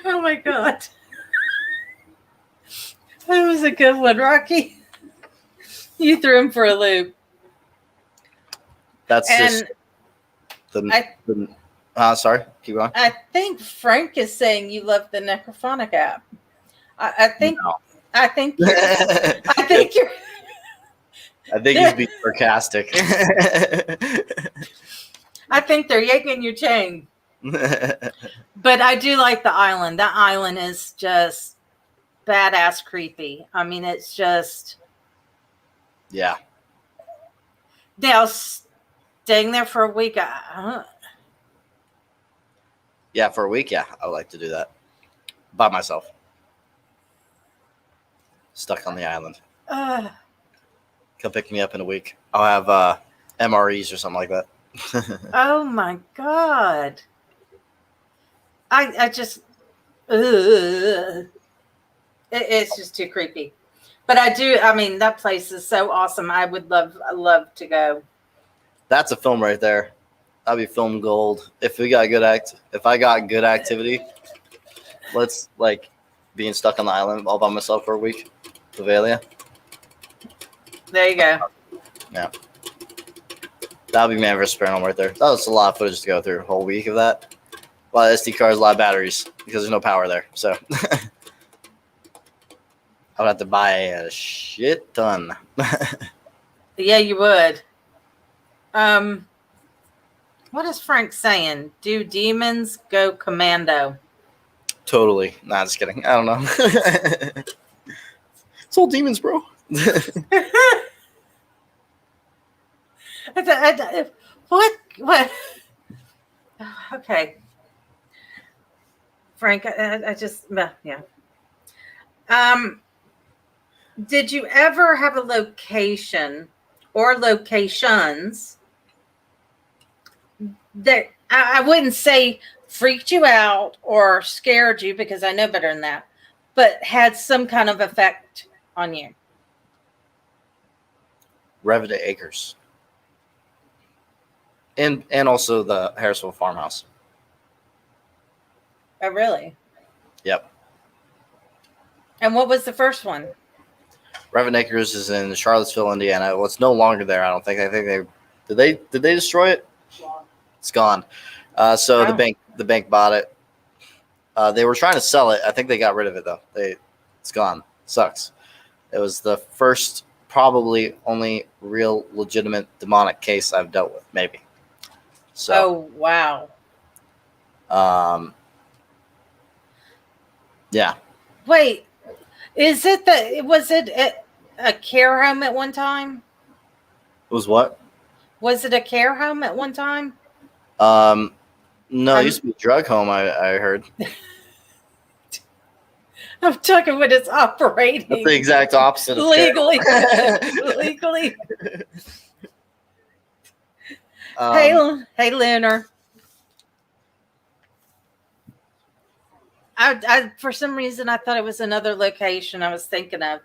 Oh my God. That was a good one, Rocky. You threw him for a loop. That's And sorry, keep going. I think Frank is saying you love the Necrophonic app. I think No. I think you're, I think you're I think he's being sarcastic. I think they're yanking your chain. But I do like the island. That island is just badass creepy. I mean, it's just Yeah. now staying there for a week. Yeah, for a week, yeah. I would like to do that. By myself. Stuck on the island. Come pick me up in a week. I'll have MREs or something like that. Oh my God. I just it's just too creepy. But I mean that place is so awesome. I would love to go. That's a film right there. That'd be film gold. If we got if I got good activity, let's like being stuck on the island all by myself for a week. Bavaria. There you go. Yeah. That'll be Man vs. Paranormal right there. That was a lot of footage to go through. A whole week of that. A lot of SD cards, a lot of batteries because there's no power there. So I would have to buy a shit ton. Yeah, you would. What is Frank saying? Do demons go commando? Totally. Nah, just kidding. I don't know. It's all demons, bro. What? Okay. Frank, I just, yeah. Did you ever have a location or locations that I wouldn't say freaked you out or scared you because I know better than that, but had some kind of effect on you? Revenant Acres. And also the Harrisville farmhouse. Oh, really? Yep. And what was the first one? Revenant Acres is in Charlottesville, Indiana. Well, it's no longer there. I don't think. I think did they destroy it? It's gone. So the bank bought it. They were trying to sell it. I think they got rid of it though. It's gone. Sucks. It was the first probably only real legitimate demonic case I've dealt with, maybe. So, Oh, wow. yeah. Wait, was it a care home at one time? It was what? Was it a care home at one time? No, it used to be a drug home, I heard. I'm talking when it's operating. That's the exact opposite of legally. care. Legally. Um, Hey, Lunar. I for some reason I thought it was another location I was thinking of.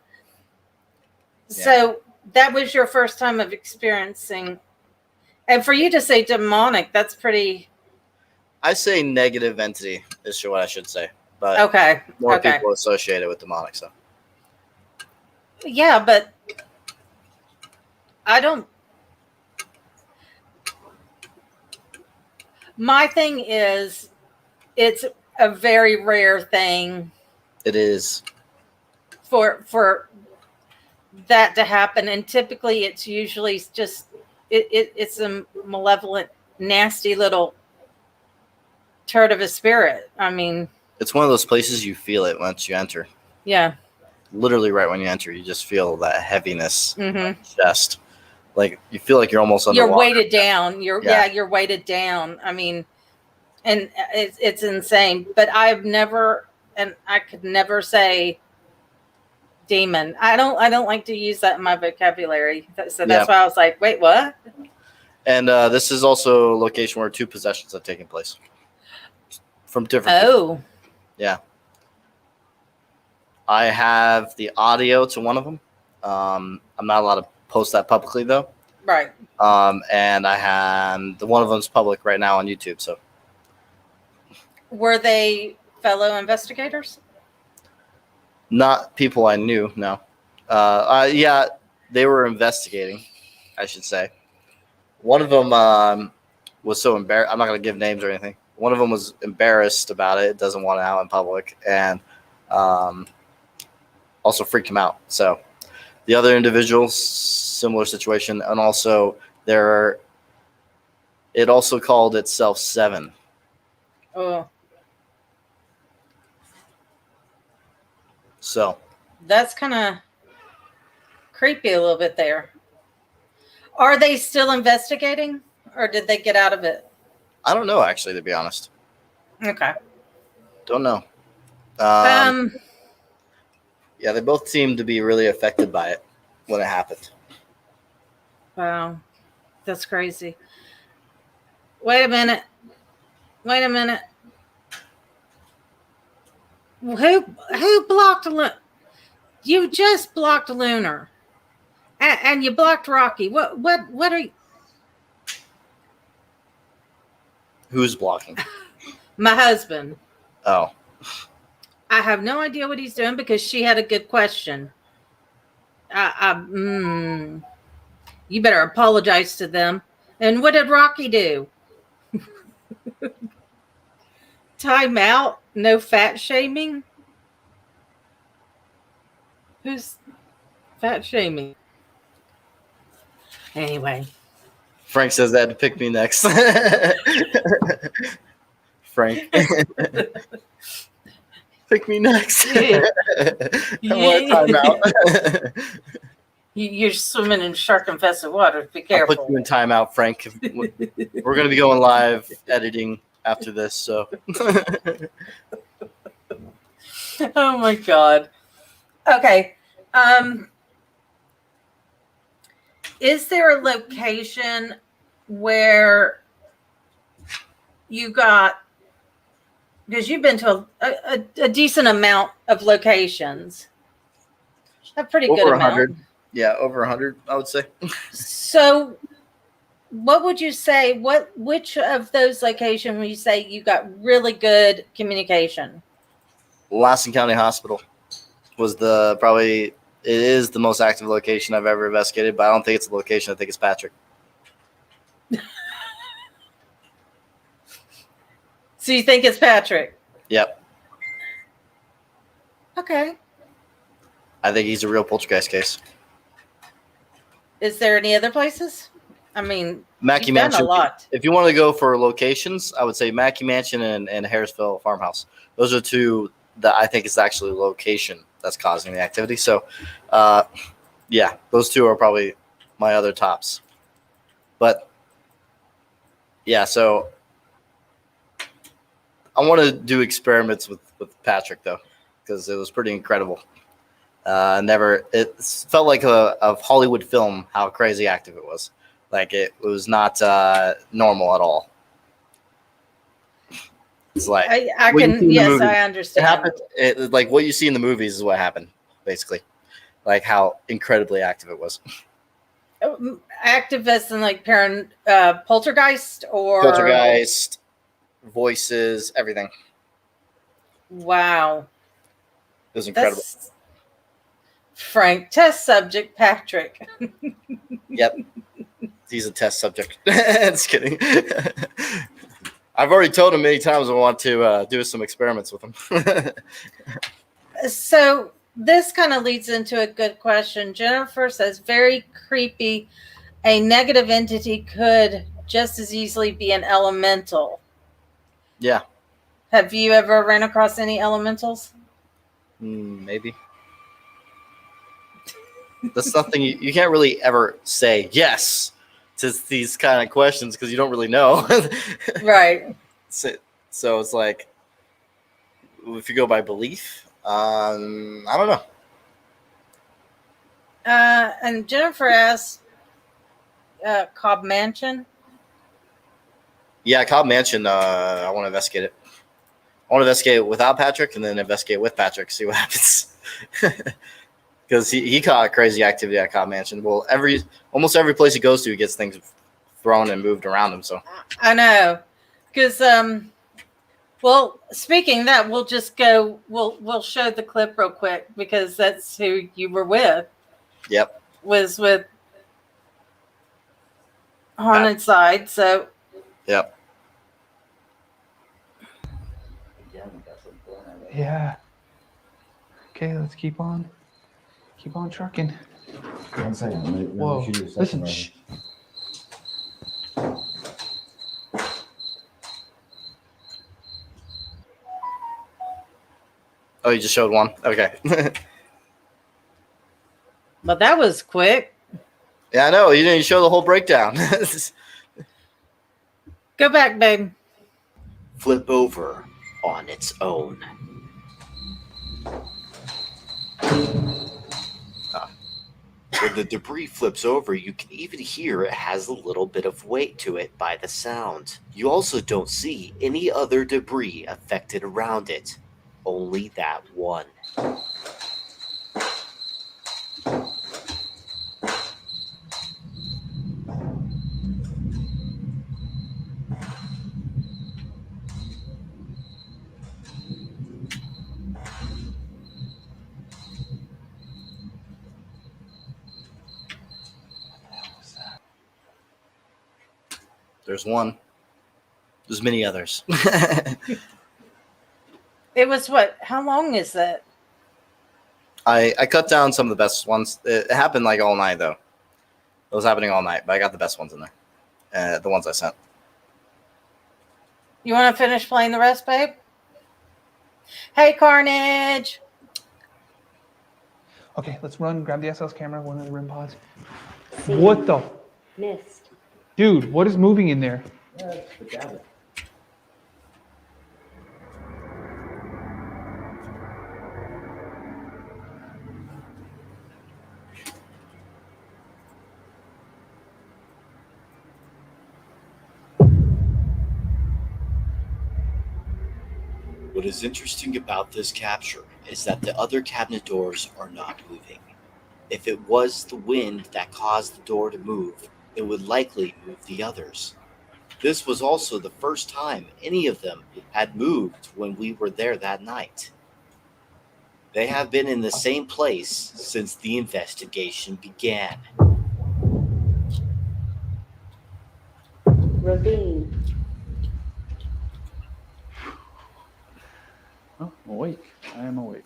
So that was your first time of experiencing, and for you to say demonic, that's pretty. I say negative entity is what I should say, but Okay. more Okay. people associate it with demonic. So Yeah, but I don't. My thing is, it's a very rare thing it is. for that to happen, and typically it's usually just it's a malevolent, nasty little turd of a spirit. I mean, It's one of those places you feel it once you enter. yeah. Literally, right when you enter, you just feel that heaviness Mm-hmm. in your chest. Like you feel like you're almost underwater. You're weighted down. Yeah. You're weighted down. I mean, and it's insane. But I've never, and I could never say demon. I don't like to use that in my vocabulary. So that's why I was like, wait, what? And this is also a location where 2 possessions have taken place from different people. Oh, Yeah. I have the audio to one of them. I'm not allowed to post that publicly though. right. And I have one of them's public right now on YouTube. So Were they fellow investigators? not people I knew. No. Yeah, they were investigating, I should say. One of them was so embarrassed. I'm not going to give names or anything. One of them was embarrassed about it. Doesn't want it out in public, and also freaked him out. So the other individuals, similar situation, and also it also called itself 7. Oh, So that's kind of creepy a little bit there. Are they still investigating, or did they get out of it? I don't know, actually, to be honest. Okay. Don't know. Yeah, they both seemed to be really affected by it when it happened. Wow, that's crazy. Wait a minute. Who blocked You just blocked Lunar, and you blocked Rocky. What are you? Who's blocking? My husband. Oh, I have no idea what he's doing because she had a good question. You better apologize to them. And what did Rocky do? Time out? No fat shaming? Who's fat shaming? Anyway. Frank says they had to pick me next. Frank. Pick me next. I want a timeout. You're swimming in shark-infested water. Be I'll careful. put you in timeout, Frank. We're going to be going live editing after this, so. Oh my God. Okay. Is there a location where you got, because you've been to a decent amount of locations, a pretty Over good 100. amount. Yeah, over 100, I would say. So what would you say, which of those locations would you say you got really good communication? Lassen County Hospital was it is the most active location I've ever investigated, but I don't think it's a location. I think it's Patrick. So you think it's Patrick? Yep. Okay. I think he's a real poltergeist case. Is there any other places? I mean, Mackey you've done Mansion. a lot. If you want to go for locations, I would say Mackey Mansion and Harrisville Farmhouse. Those are two that I think is actually location that's causing the activity. So, yeah, those two are probably my other tops. But yeah, so I want to do experiments with Patrick though, because it was pretty incredible. It felt like a Hollywood film how crazy active it was. Like it was not normal at all. It's like I what you see can, in the yes, movies. I It understand. happened. Like what you see in the movies is what happened, basically. Like how incredibly active it was. Active as in like poltergeist or Poltergeist, voices, everything. wow. It was incredible. That's Frank, test subject Patrick. Yep. He's a test subject. Just kidding. I've already told him many times I want to do some experiments with him. So this kind of leads into a good question. Jennifer says, very creepy. A negative entity could just as easily be an elemental. Yeah. Have you ever ran across any elementals? Maybe. That's something you can't really ever say yes to these kind of questions because you don't really know. Right. So it's like, if you go by belief, I don't know. And Jennifer asked, Cobb Mansion. Yeah, Cobb Mansion. I want to investigate it. I want to investigate it without Patrick and then investigate with Patrick, see what happens. Because he caught crazy activity at Cobb Mansion. Well, almost every place he goes to, he gets things thrown and moved around him. So I know, because well, speaking of that, we'll just go. We'll show the clip real quick because that's who you were with. Yep. Was with Haunted Side. So yep. Yeah. Okay, let's keep on trucking. One second. Let me Whoa. shoot you a second, Listen. Robin. Shh. Oh, you just showed one. Okay. but that was quick. Yeah, I know. You didn't show the whole breakdown. Go back, babe. Flip over on its own. When the debris flips over, you can even hear it has a little bit of weight to it by the sound. You also don't see any other debris affected around it, only that one. There's one. There's many others. It was what? How long is that? I cut down some of the best ones. It happened like all night though. It was happening all night, but I got the best ones in there. The ones I sent. You want to finish playing the rest, babe? Hey, Carnage. Okay, let's run. Grab the SLS camera, one of the RIM pods. Seen. What the? Missed. Dude, what is moving in there? What is interesting about this capture is that the other cabinet doors are not moving. If it was the wind that caused the door to move, it would likely move the others. This was also the first time any of them had moved when we were there that night. They have been in the same place since the investigation began. Ravine. Oh, I'm awake. I am awake.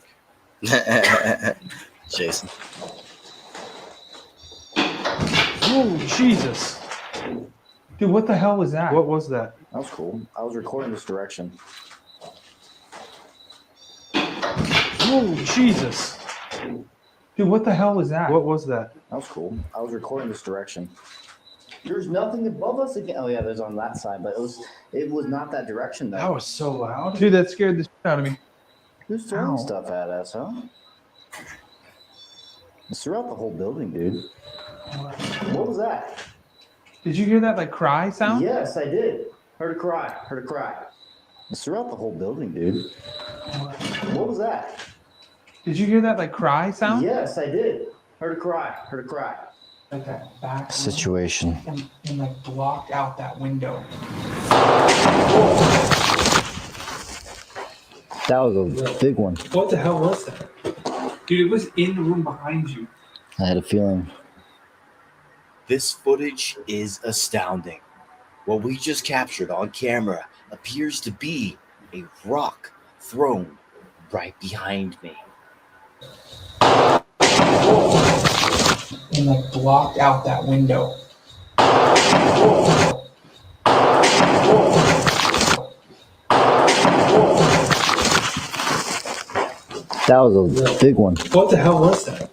Jason. Oh, Jesus. Dude, what the hell was that? What was that? That was cool. I was recording this direction. Oh, Jesus. Dude, what the hell was that? What was that? That was cool. I was recording this direction. There's nothing above us again. Oh yeah, there's on that side, but it was not that direction though. That was so loud. Dude, that scared the shit out of me. Who's throwing Ow. stuff at us, huh? It's throughout the whole building, dude. What was that? Did you hear that like cry sound? Yes, I did. Heard a cry. Heard a cry. It's throughout the whole building, dude. What was that? Did you hear that like cry sound? Yes, I did. Heard a cry. Heard a cry. Like that back Situation. and like blocked out that window. That was a big one. What the hell was that? Dude, it was in the room behind you. I had a feeling. This footage is astounding. What we just captured on camera appears to be a rock thrown right behind me. And like blocked out that window. That was a big one. What the hell was that?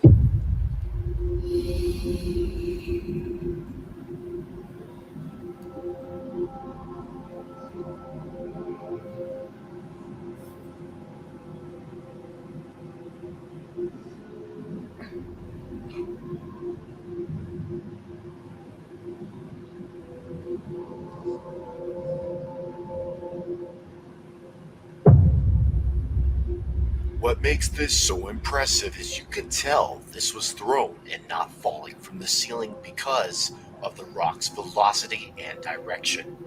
What makes this so impressive is you can tell this was thrown and not falling from the ceiling because of the rock's velocity and direction.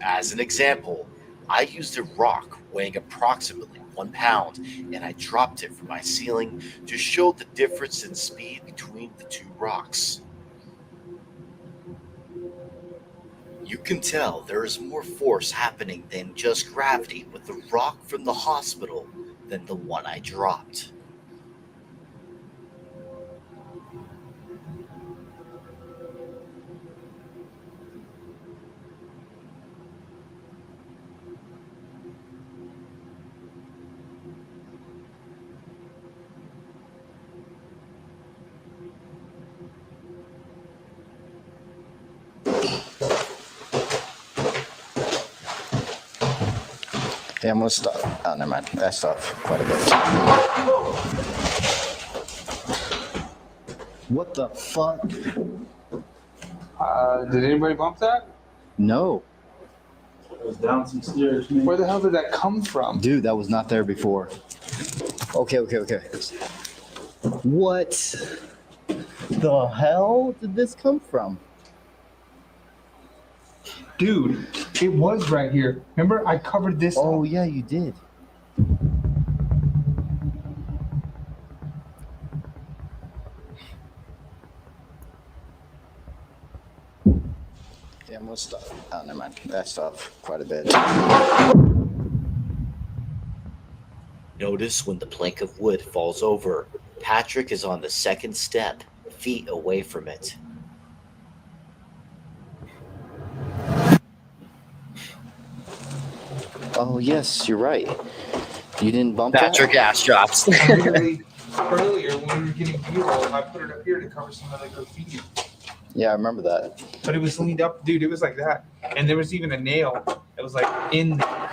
As an example, I used a rock weighing approximately 1 pound and I dropped it from my ceiling to show the difference in speed between the two rocks. You can tell there is more force happening than just gravity with the rock from the hospital than the one I dropped. Yeah, I'm gonna stop. Oh, never mind. I stopped quite a bit. What the fuck? Did anybody bump that? No. It was down some stairs, man. Where the hell did that come from? Dude, that was not there before. Okay. What the hell did this come from? Dude, it was right here. Remember, I covered this up. Oh, yeah, you did. Yeah, I'm gonna stop. Oh, never mind. I stopped quite a bit. Notice when the plank of wood falls over, Patrick is on the second step, feet away from it. Oh, yes, you're right. You didn't bump Patrick ass drops. Literally, earlier when we were getting B-roll, I put it up here to cover some of the graffiti. that? Yeah, I remember that. But it was leaned up, dude. It was like that, and there was even a nail that was like in there.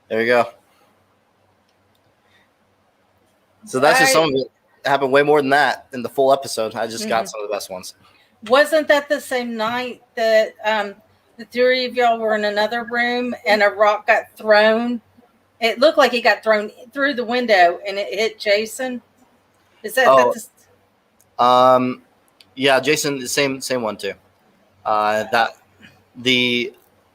There you go. So that's just some of it. It happened way more than that in the full episode. I just got some of the best ones. Wasn't that the same night that the three of y'all were in another room and a rock got thrown? It looked like it got thrown through the window and it hit Jason. Is that? Oh. That's Yeah, Jason, the same one too. I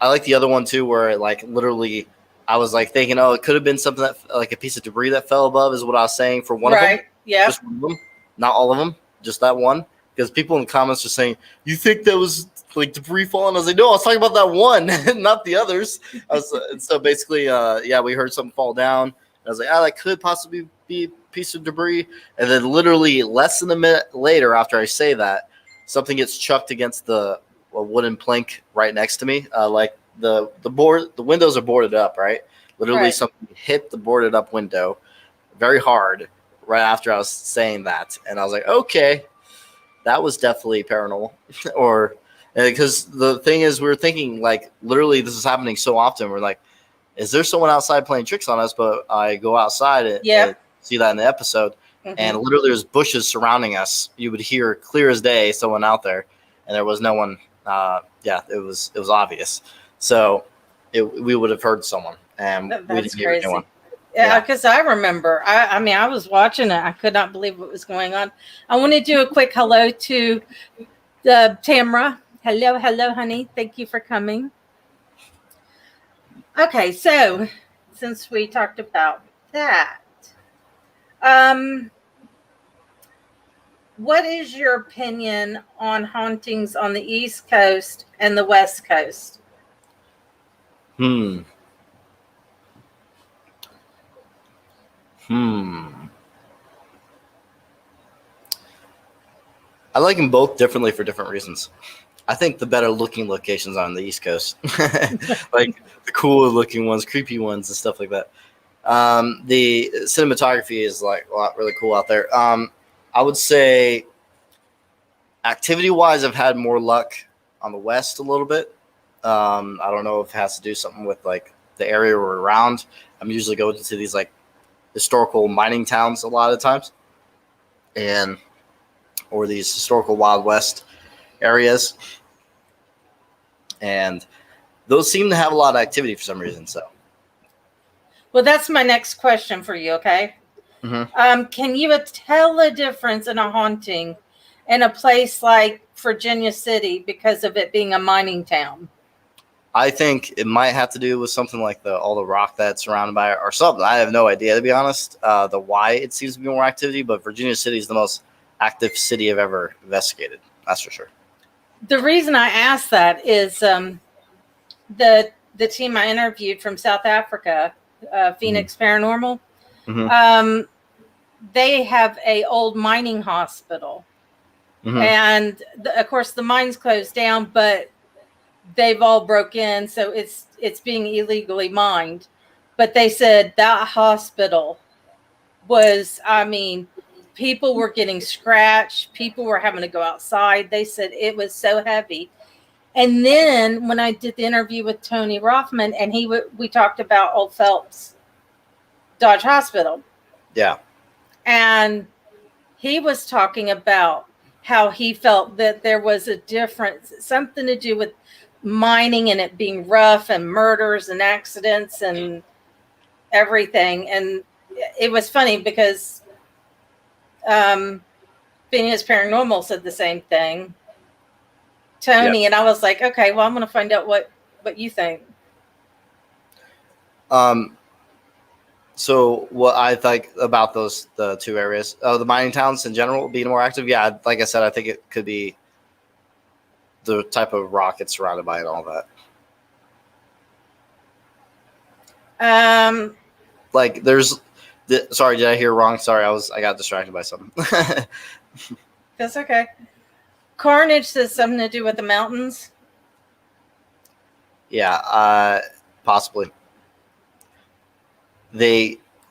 like the other one too, where like literally, I was like thinking, oh, it could have been something that like a piece of debris that fell above, is what I was saying for one of them. right? Yeah. Just one of them, not all of them, just that one. Because people in the comments are saying, you think that was like debris falling? I was like, no, I was talking about that one, not the others. And so basically, we heard something fall down. I was like, oh, that could possibly be a piece of debris. And then literally less than a minute later after I say that, something gets chucked against a wooden plank right next to me. Like the windows are boarded up, right? Literally Right. something hit the boarded up window very hard right after I was saying that. And I was like, okay, that was definitely paranormal. Or because the thing is, we were thinking like literally this is happening so often. We're like, is there someone outside playing tricks on us? But I go outside and see that in the episode, and literally there's bushes surrounding us. You would hear clear as day someone out there, and there was no one. It was obvious. So we would have heard someone, and we That's didn't hear crazy. anyone. Yeah, because I remember. I mean, I was watching it. I could not believe what was going on. I want to do a quick hello to Tamra. Hello, honey. Thank you for coming. Okay, so since we talked about that, what is your opinion on hauntings on the East Coast and the West Coast? I like them both differently for different reasons. I think the better looking locations are on the East Coast, like the cooler looking ones, creepy ones, and stuff like that. The cinematography is like a lot really cool out there. I would say activity wise, I've had more luck on the West a little bit. I don't know if it has to do something with like the area we're around. I'm usually going to these like historical mining towns a lot of times, or these historical Wild West areas, and those seem to have a lot of activity for some reason. So, well, that's my next question for you. Okay, can you tell a difference in a haunting in a place like Virginia City because of it being a mining town? I think it might have to do with something like all the rock that's surrounded by it or something. I have no idea, to be honest, the why it seems to be more activity, but Virginia City is the most active city I've ever investigated. That's for sure. The reason I asked that is the team I interviewed from South Africa, Phoenix Paranormal, they have a old mining hospital. And of course the mine's closed down, but they've all broke in, so it's being illegally mined. But they said that hospital was, I mean, people were getting scratched, people were having to go outside. They said it was so heavy. And then when I did the interview with Tony Rothman, and we talked about Old Phelps Dodge Hospital. Yeah. And he was talking about how he felt that there was a difference, something to do with mining and it being rough and murders and accidents and everything. And it was funny because Phoenix Paranormal said the same thing, Tony, and I was like, okay, well, I'm going to find out what you think. So what I think about the two areas, the mining towns in general being more active. Yeah, like I said, I think it could be the type of rock it's surrounded by and all that. Like there's, sorry, did I hear wrong? Sorry, I got distracted by something. That's okay. Carnage says something to do with the mountains. Yeah, possibly.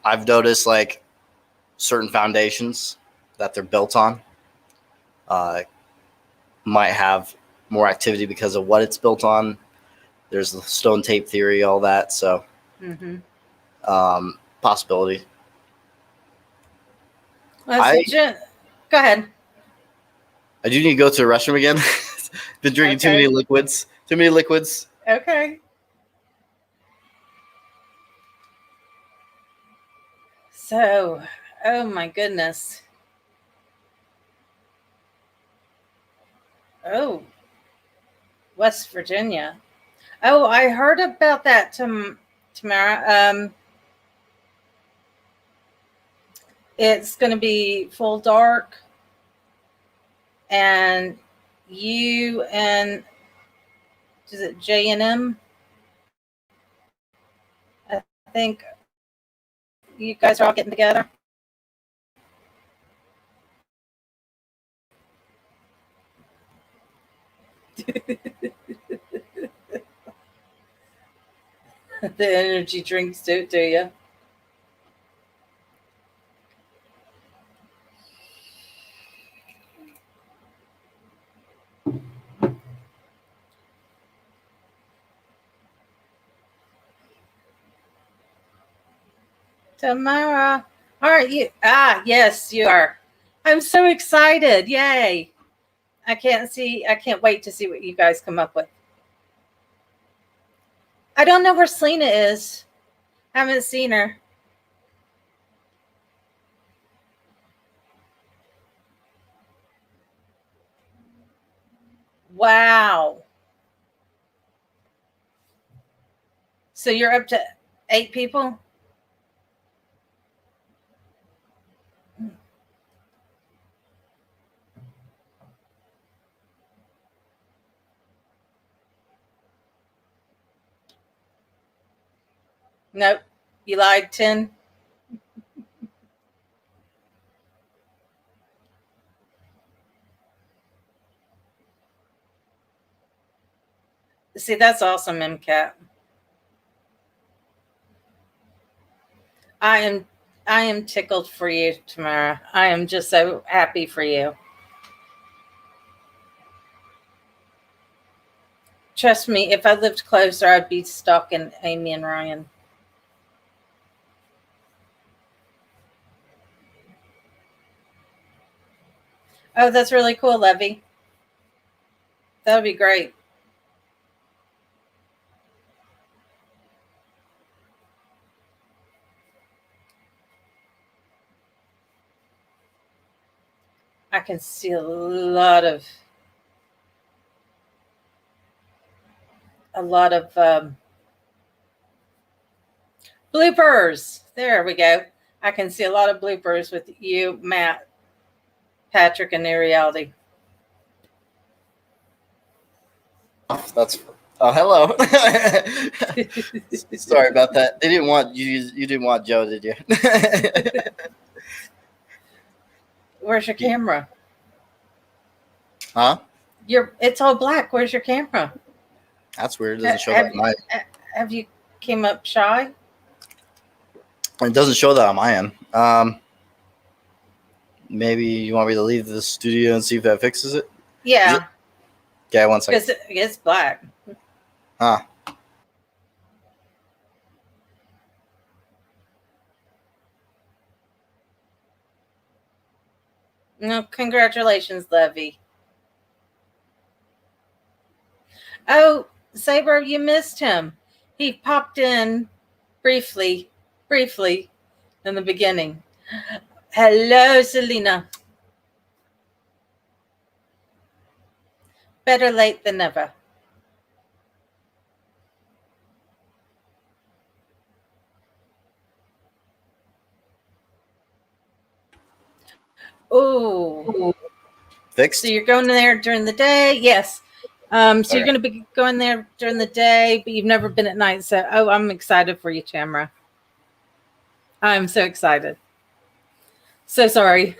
I've noticed like certain foundations that they're built on might have more activity because of what it's built on. There's the stone tape theory, all that. So, possibility. Well, go ahead. I do need to go to the restroom again. Been drinking too many liquids. Okay. So, oh my goodness. Oh, West Virginia. Oh, I heard about that, Tamara. It's going to be full dark, and you and is it J&M? I think you guys are all getting together? The energy drinks do you? Tamara, aren't you? Ah, yes, you are. I'm so excited. Yay. I can't wait to see what you guys come up with. I don't know where Selena is. Haven't seen her. Wow. So you're up to 8 people? Nope. You lied. 10. See, that's awesome, MCAT. I am tickled for you, Tamara. I am just so happy for you. Trust me, if I lived closer, I'd be stalking Amy and Ryan. Oh, that's really cool, Levy. That would be great. I can see a lot of bloopers. There we go. I can see a lot of bloopers with you, Matt, Patrick, and New Reality. That's hello. Sorry about that. They didn't want you. You didn't want Joe, did you? Where's your camera? Huh? It's all black. Where's your camera? That's weird. It doesn't show that on my. Have you came up shy? It doesn't show that on my end. Maybe you want me to leave the studio and see if that fixes it? Yeah. Okay, 1 second. Because it's black. Huh. No, congratulations, Levy. Oh, Saber, you missed him. He popped in briefly in the beginning. Hello, Selena. Better late than never. Oh, Fixed? so you're going there during the day? Yes. So you're going to be going there during the day, but you've never been at night. So, I'm excited for you, Tamara. I'm so excited. So sorry.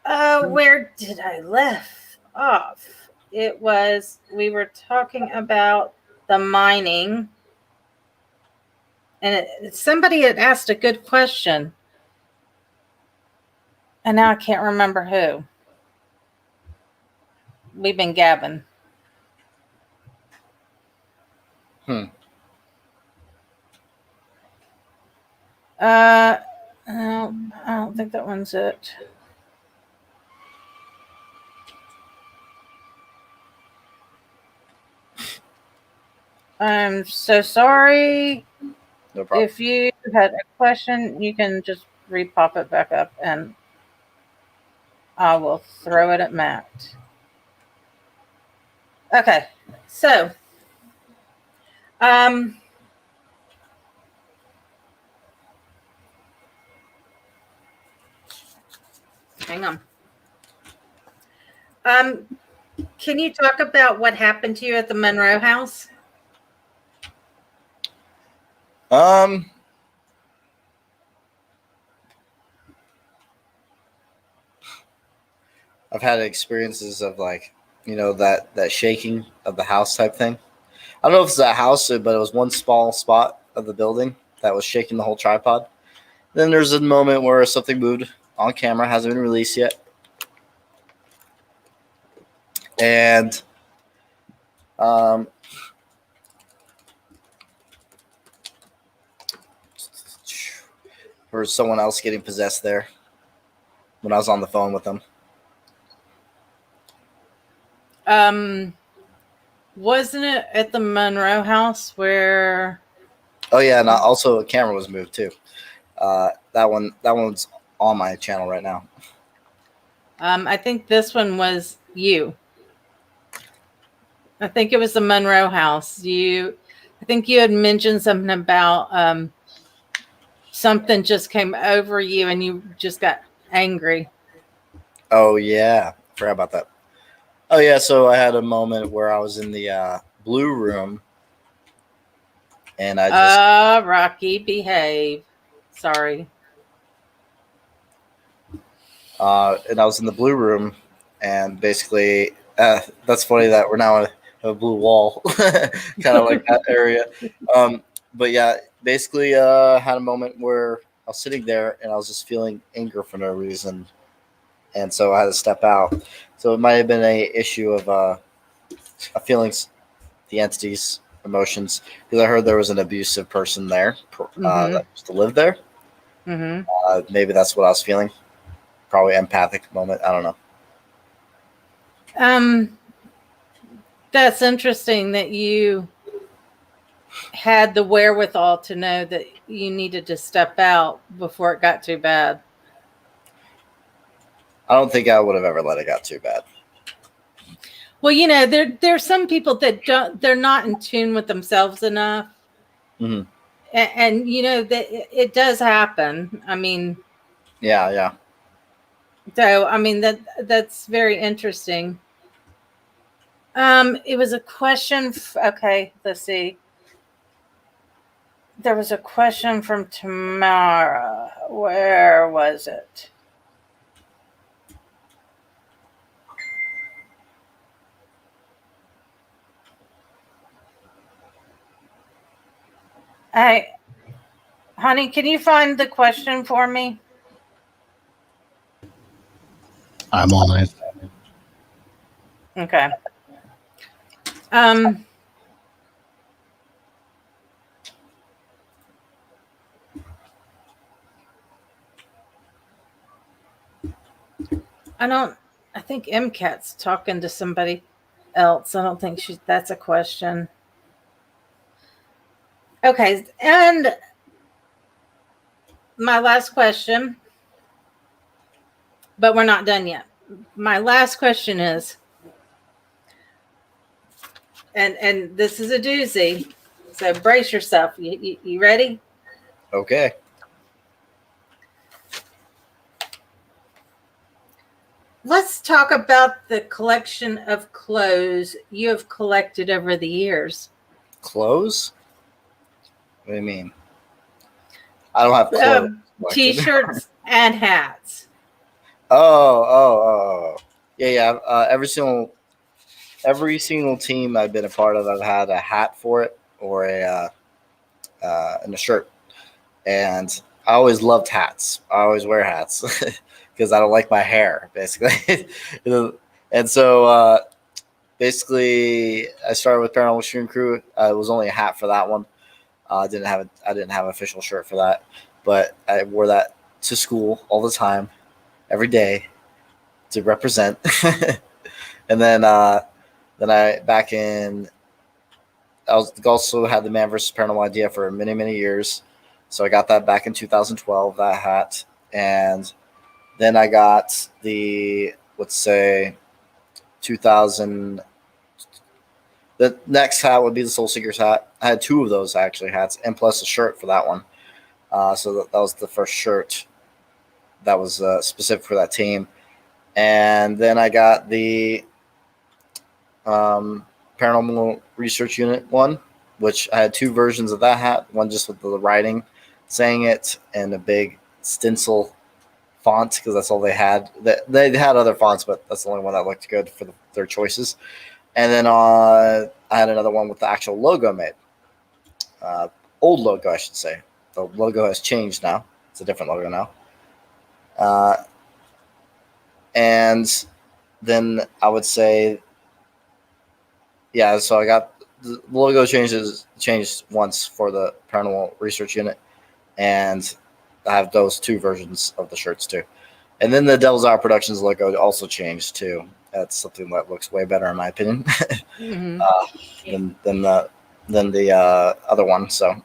Where did I left off? We were talking about the mining, and somebody had asked a good question, and now I can't remember who. We've been gabbing. Hmm. No, I don't think that one's it. I'm so sorry. No problem. If you had a question, you can just repop it back up and I will throw it at Matt. Okay, so hang on. Can you talk about what happened to you at the Monroe house? I've had experiences of like, that shaking of the house type thing. I don't know if it's that house, but it was one small spot of the building that was shaking the whole tripod. Then there's a moment where something moved on camera, hasn't been released yet. And for someone else getting possessed there when I was on the phone with them. Wasn't it at the Monroe house where? Oh yeah, and also a camera was moved too. That one's on my channel right now. I think this one was you. I think it was the Monroe house. I think you had mentioned something about something just came over you and you just got angry. Oh yeah, forgot about that. Oh yeah, so I had a moment where I was in the blue room, and I just Rocky, behave. Sorry. and I was in the blue room, and basically, that's funny that we're now in a blue wall, kind of like that area. But yeah, basically, had a moment where I was sitting there and I was just feeling anger for no reason, and so I had to step out. So it might have been a issue of feelings, the entities, emotions, because I heard there was an abusive person there that used to live there. Mm-hmm. Maybe that's what I was feeling. Probably empathic moment. I don't know. That's interesting that you had the wherewithal to know that you needed to step out before it got too bad. I don't think I would have ever let it get too bad. Well, there's some people that they're not in tune with themselves enough. Mm-hmm. And that it does happen. I mean, yeah. So, I mean, that's very interesting. It was a question. Okay, let's see. There was a question from Tamara. Where was it? Hey, honey, can you find the question for me? I'm on it. Okay. I think MCAT's talking to somebody else. I don't think that's a question. Okay. And my last question, but we're not done yet. My last question is, and this is a doozy, so brace yourself. You ready? Okay. Let's talk about the collection of clothes you have collected over the years. Clothes? What do you mean? I don't have clothes. T-shirts and hats. Oh. Yeah. Every single team I've been a part of, I've had a hat for it or and a shirt. And I always loved hats. I always wear hats because I don't like my hair, basically. And so basically, I started with Paranormal Shooting Crew. It was only a hat for that one. I didn't have an official shirt for that, but I wore that to school all the time, every day, to represent. And then I also had the Man vs. Paranormal idea for many years. So I got that back in 2012, that hat. And then I got the, let's say, 2000. The next hat would be the Soul Seekers hat. I had two of those actually hats, and plus a shirt for that one. So that was the first shirt that was specific for that team. And then I got the Paranormal Research Unit one, which I had two versions of that hat. One just with the writing saying it and a big stencil font because that's all they had. They had other fonts, but that's the only one that looked good for their choices. And then I had another one with the actual logo made. Old logo, I should say. The logo has changed now. It's a different logo now. And then I would say, yeah, so I got the logo changed once for the Paranormal Research Unit. And I have those 2 versions of the shirts too. And then the Devil's Hour Productions logo also changed too. That's something that looks way better in my opinion than the other one. So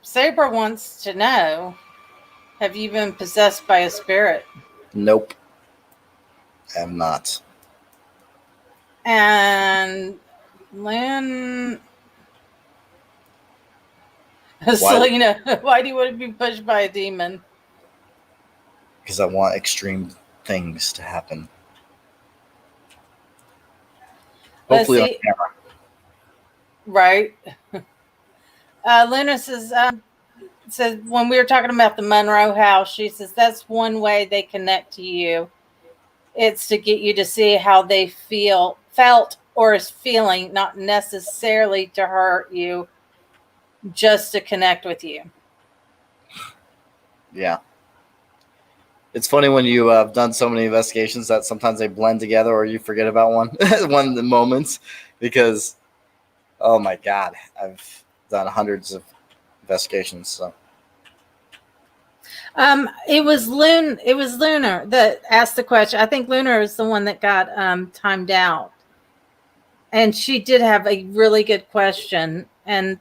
Saber wants to know, have you been possessed by a spirit? nope, I'm not. And Lynn, Selena, why do you want to be pushed by a demon? Because I want extreme things to happen. Hopefully on camera. Right. Luna says when we were talking about the Monroe house, she says that's one way they connect to you. It's to get you to see how they felt, or is feeling, not necessarily to hurt you, just to connect with you. Yeah. It's funny when you have done so many investigations that sometimes they blend together or you forget about one of the moments because, oh my God, I've done hundreds of investigations. So. It was Lunar that asked the question. I think Lunar is the one that got timed out. And she did have a really good question. And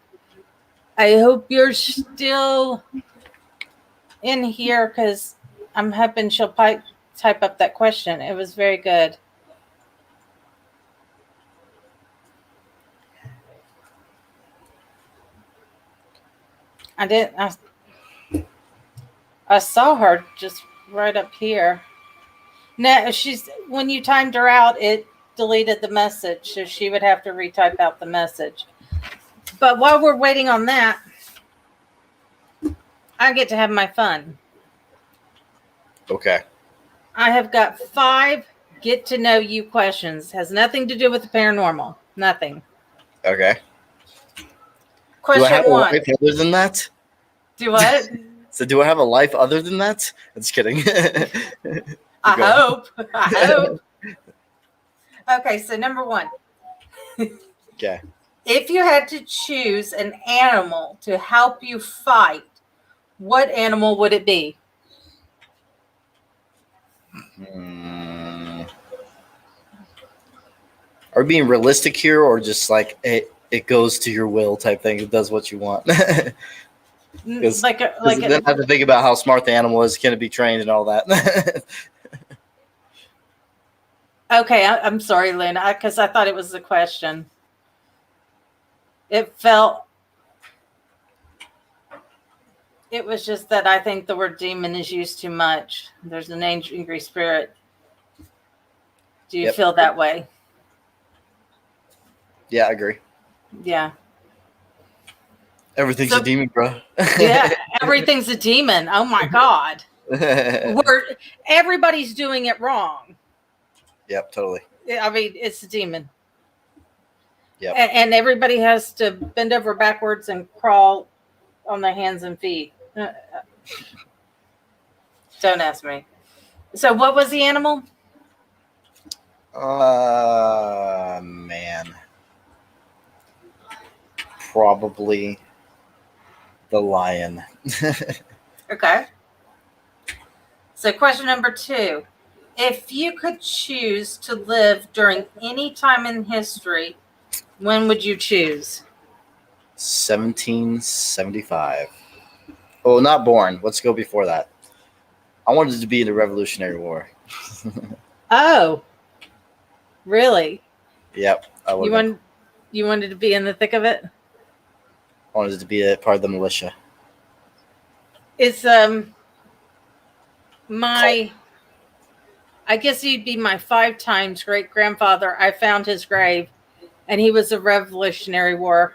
I hope you're still in here because I'm hoping she'll type up that question. It was very good. I saw her just right up here. Now when you timed her out, it deleted the message, so she would have to retype out the message. But while we're waiting on that, I get to have my fun. Okay. I have got 5 get to know you questions. Has nothing to do with the paranormal. Nothing. Okay. Question do I have 1. A life other than that? Do what? So do I have a life other than that? I'm just kidding. I hope. Okay, so number 1. Okay. If you had to choose an animal to help you fight, what animal would it be? Are we being realistic here, or just like it goes to your will type thing? It does what you want. Then I have to think about how smart the animal is. Can it be trained and all that? Okay, I'm sorry, Lynn, because I thought it was a question. It was just that I think the word demon is used too much. There's an angry spirit. Do you feel that way? Yeah, I agree. Yeah. Everything's a demon, bro. Yeah, everything's a demon. Oh my God. Everybody's doing it wrong. Yep, totally. I mean, it's a demon. Yep. And everybody has to bend over backwards and crawl on their hands and feet. Don't ask me. So what was the animal? Man. Probably the lion. Okay. So question number 2. If you could choose to live during any time in history, when would you choose? 1775. Oh, not born. Let's go before that. I wanted to be in the Revolutionary War. Oh, really? Yep. You wanted to be in the thick of it? I wanted to be a part of the militia. It's I guess he'd be my 5 times great grandfather. I found his grave, and he was a Revolutionary War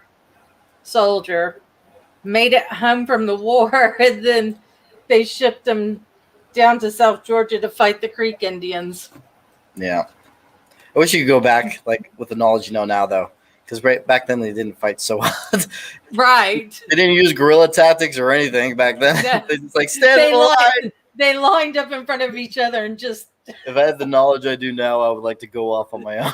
soldier. Made it home from the war, and then they shipped them down to South Georgia to fight the Creek Indians. Yeah. I wish you could go back, like with the knowledge you know now, though, because right back then they didn't fight so hard. Right. They didn't use guerrilla tactics or anything back then. No. They just like stand in the line. They lined up in front of each other and just. If I had the knowledge I do now, I would like to go off on my own.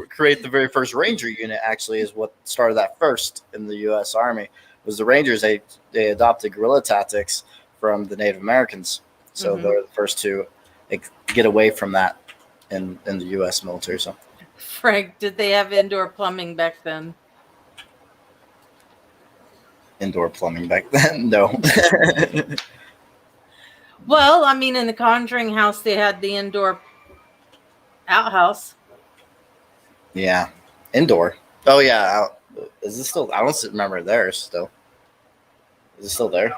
Create the very first Ranger unit. Actually, is what started that first in the U.S. Army. Was the Rangers? They adopted guerrilla tactics from the Native Americans, so they're the first to get away from that in the U.S. military. So, Frank, did they have indoor plumbing back then? indoor plumbing back then, no. Well, I mean, in the Conjuring house, they had the indoor outhouse. Yeah, indoor. Oh yeah, is this still? I don't remember it there still. Is it still there?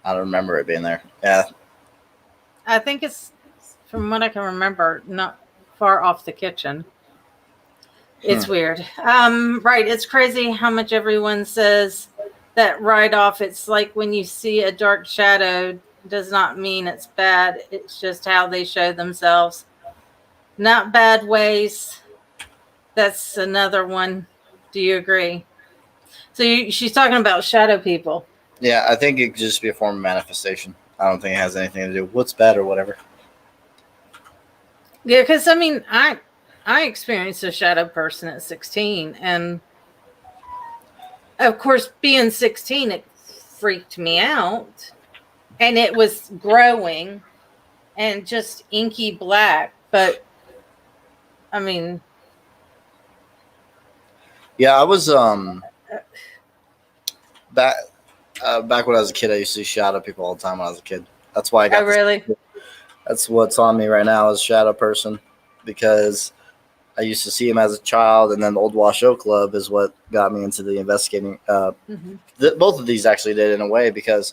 I don't remember it being there. Yeah. I think it's, from what I can remember, not far off the kitchen. It's weird. Right. It's crazy how much everyone says that right off. It's like when you see a dark shadow does not mean it's bad. It's just how they show themselves. Not bad ways. That's another one. Do you agree? So she's talking about shadow people. Yeah, I think it could just be a form of manifestation. I don't think it has anything to do with what's bad or whatever. Yeah, because I mean, I experienced a shadow person at 16, and of course, being 16, it freaked me out, and it was growing and just inky black. But I mean, yeah, I was back when I was a kid. I used to see shadow people all the time when I was a kid. That's why I got. Oh, really? That's what's on me right now is shadow person, because I used to see him as a child, and then the Old Washoe Club is what got me into the investigating. Both of these actually did in a way, because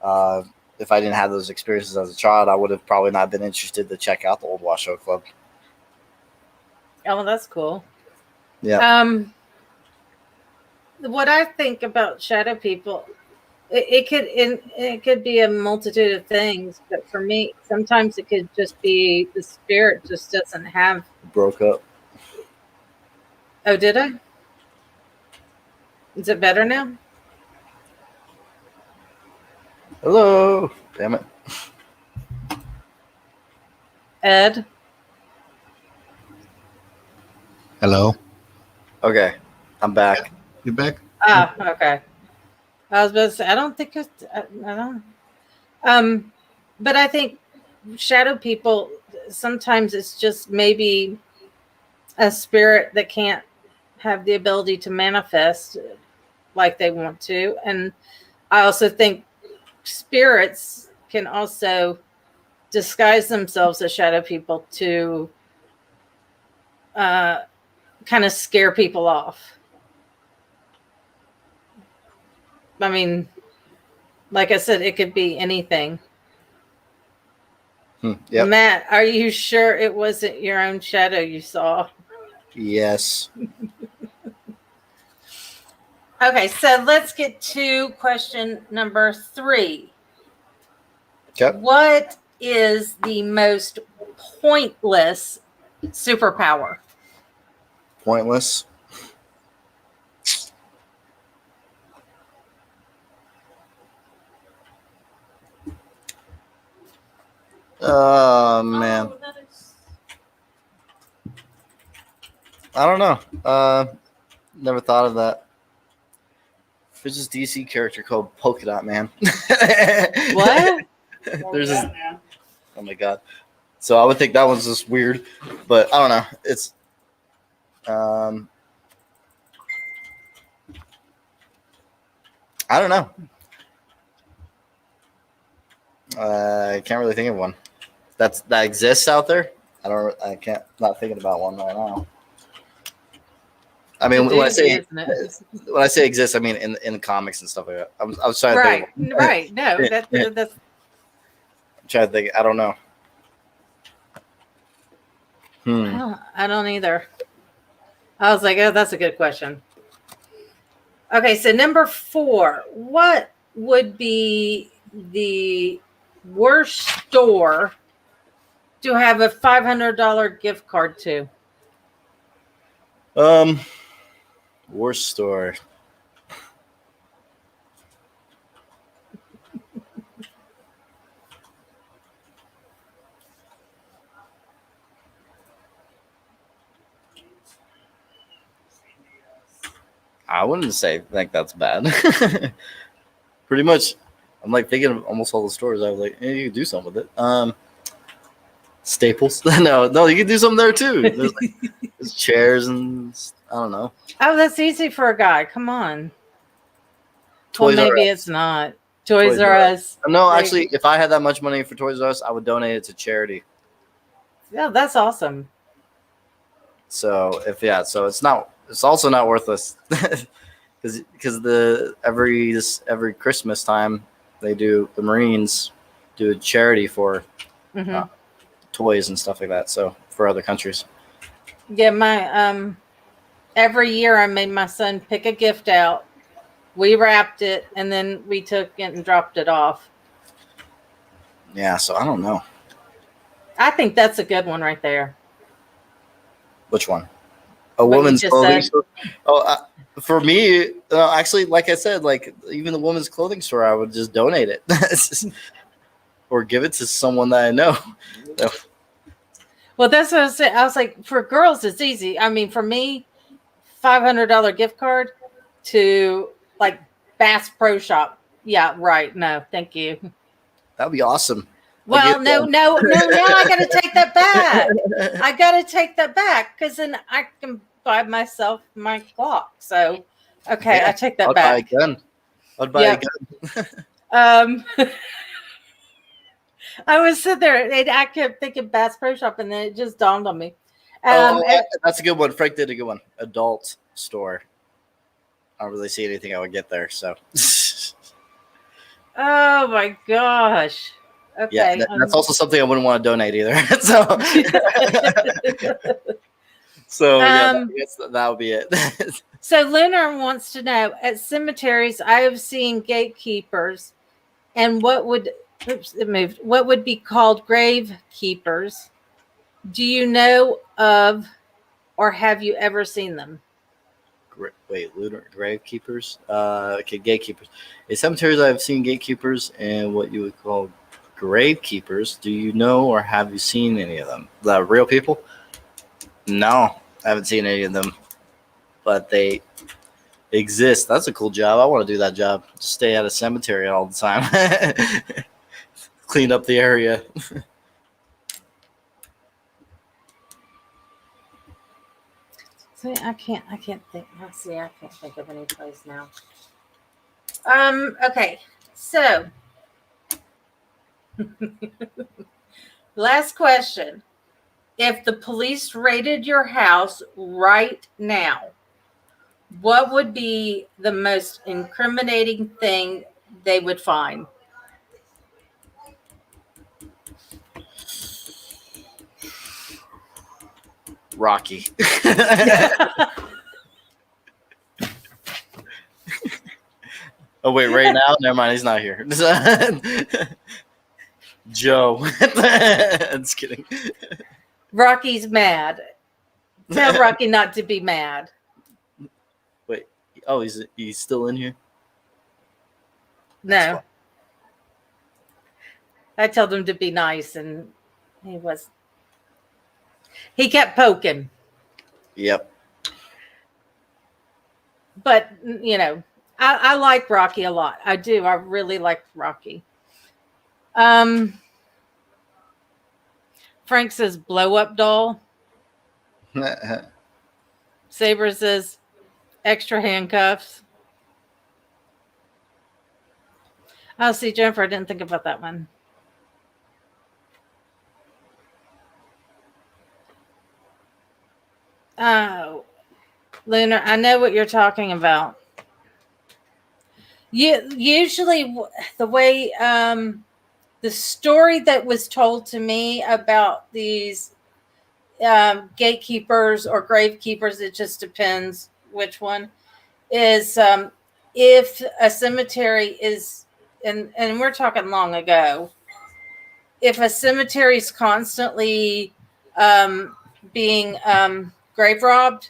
if I didn't have those experiences as a child, I would have probably not been interested to check out the Old Washoe Club. Oh, well, that's cool. Yeah. What I think about shadow people, it could be a multitude of things, but for me, sometimes it could just be the spirit just doesn't have. Broke up. Oh, did I? Is it better now? Hello. Damn it. Ed? Hello. Okay, I'm back. You back? Ah, okay. I was about to say, I don't think it's, I don't. But I think shadow people, sometimes it's just maybe a spirit that can't have the ability to manifest like they want to. And I also think spirits can also disguise themselves as shadow people to kind of scare people off. I mean, like I said, it could be anything. Yep. Matt, are you sure it wasn't your own shadow you saw? Yes. Okay, so let's get to question number 3. Okay. What is the most pointless superpower? Pointless. Oh man, I don't know. Never thought of that. There's this DC character called Polka Dot Man. What? There's this. Oh my god. So I would think that one's just weird, but I don't know. It's I don't know. I can't really think of one that exists out there. I can't. Not thinking about one right now. I mean, when I say exists, I mean in the comics and stuff like that. I was trying to think. Right. No, that's. I'm trying to think. I don't know. I don't either. I was like, oh, that's a good question. Okay, so number 4. What would be the worst store to have a $500 gift card to? Worst store. I wouldn't think that's bad. Pretty much, I'm like thinking of almost all the stores. I was like, you can do something with it. Staples. no, you can do something there too. There's chairs and I don't know. Oh, that's easy for a guy. Come on. Toys well, maybe R Us. it's not. Toys R Us. No, actually, if I had that much money for Toys R Us, I would donate it to charity. Yeah, that's awesome. So so it's also not worthless because every Christmas time the Marines do a charity for toys and stuff like that. So for other countries. Yeah, my every year I made my son pick a gift out. We wrapped it and then we took it and dropped it off. Yeah, so I don't know. I think that's a good one right there. Which one? A woman's clothing store? Oh, for me, actually, like I said, like even the woman's clothing store, I would just donate it or give it to someone that I know. Well, that's what I was saying. I was like, for girls, it's easy. I mean, for me, $500 gift card to like Bass Pro Shop. Yeah, right. No, thank you. That'd be awesome. Well, no. Now I got to take that back. Because then I can buy myself my clock. So, okay, yeah, I take that back. Buy a gun. I'd buy a gun. I was sitting there and I kept thinking Bass Pro Shop, and then it just dawned on me. That's a good one. Frank did a good one. Adult store. I don't really see anything I would get there. So. Oh my gosh. Okay. Yeah, that's also something I wouldn't want to donate either. I guess that would be it. So Lunar wants to know, at cemeteries, I have seen gatekeepers, and what would be called grave keepers. Do you know of, or have you ever seen them? Wait, lunar grave keepers? Okay, gatekeepers. In cemeteries, I've seen gatekeepers and what you would call grave keepers. Do you know or have you seen any of them? The real people? No, I haven't seen any of them, but they exist. That's a cool job. I want to do that job. Just stay at a cemetery all the time. Clean up the area. See, I can't think. Let's see, I can't think of any place now. Okay, so last question. If the police raided your house right now, what would be the most incriminating thing they would find? Rocky. Oh wait, right now? Never mind, he's not here. Joe. Just kidding. Rocky's mad. Tell Rocky not to be mad. Wait. Oh, he's still in here? No. I told him to be nice, and he kept poking. Yep. But, I like Rocky a lot. I do. I really like Rocky. Frank says blow up doll. Saber says extra handcuffs. Oh, see, Jennifer, I didn't think about that one. Oh, Lunar, I know what you're talking about. Usually the way the story that was told to me about these gatekeepers or gravekeepers, it just depends which one, is if a cemetery is and we're talking long ago, if a cemetery is constantly being grave robbed,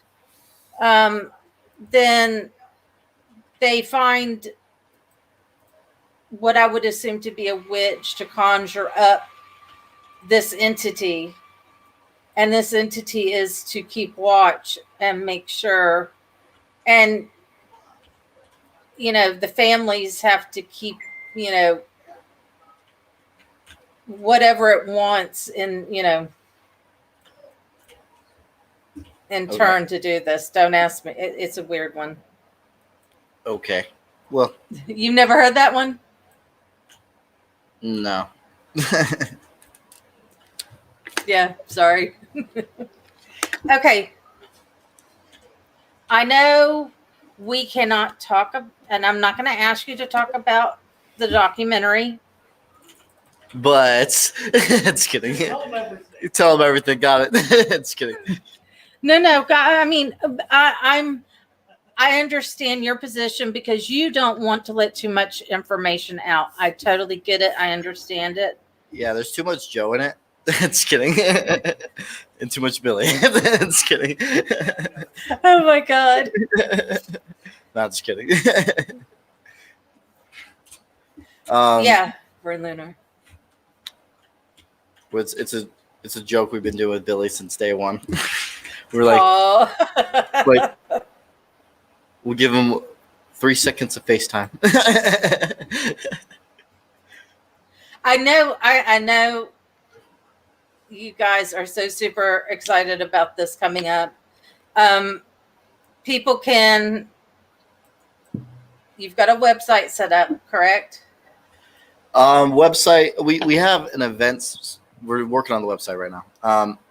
then they find what I would assume to be a witch to conjure up this entity. And this entity is to keep watch and make sure. And, the families have to keep, whatever it wants in turn to do this. Don't ask me. It's a weird one. Okay. Well, You've never heard that one? no. Yeah, sorry. Okay. I know we cannot talk, and I'm not going to ask you to talk about the documentary. But it's kidding. Tell them everything. Got it. It's kidding. No. I mean, I understand your position because you don't want to let too much information out. I totally get it. I understand it. Yeah, there's too much Joe in it. It's kidding. And too much Billy. It's kidding. Oh my God. No, just kidding. Yeah, we're lunar. It's a joke we've been doing with Billy since day one. We're like, oh. like, we'll give him 3 seconds of FaceTime. I know you guys are so super excited about this coming up. You've got a website set up, correct? Website, we have an event. We're working on the website right now.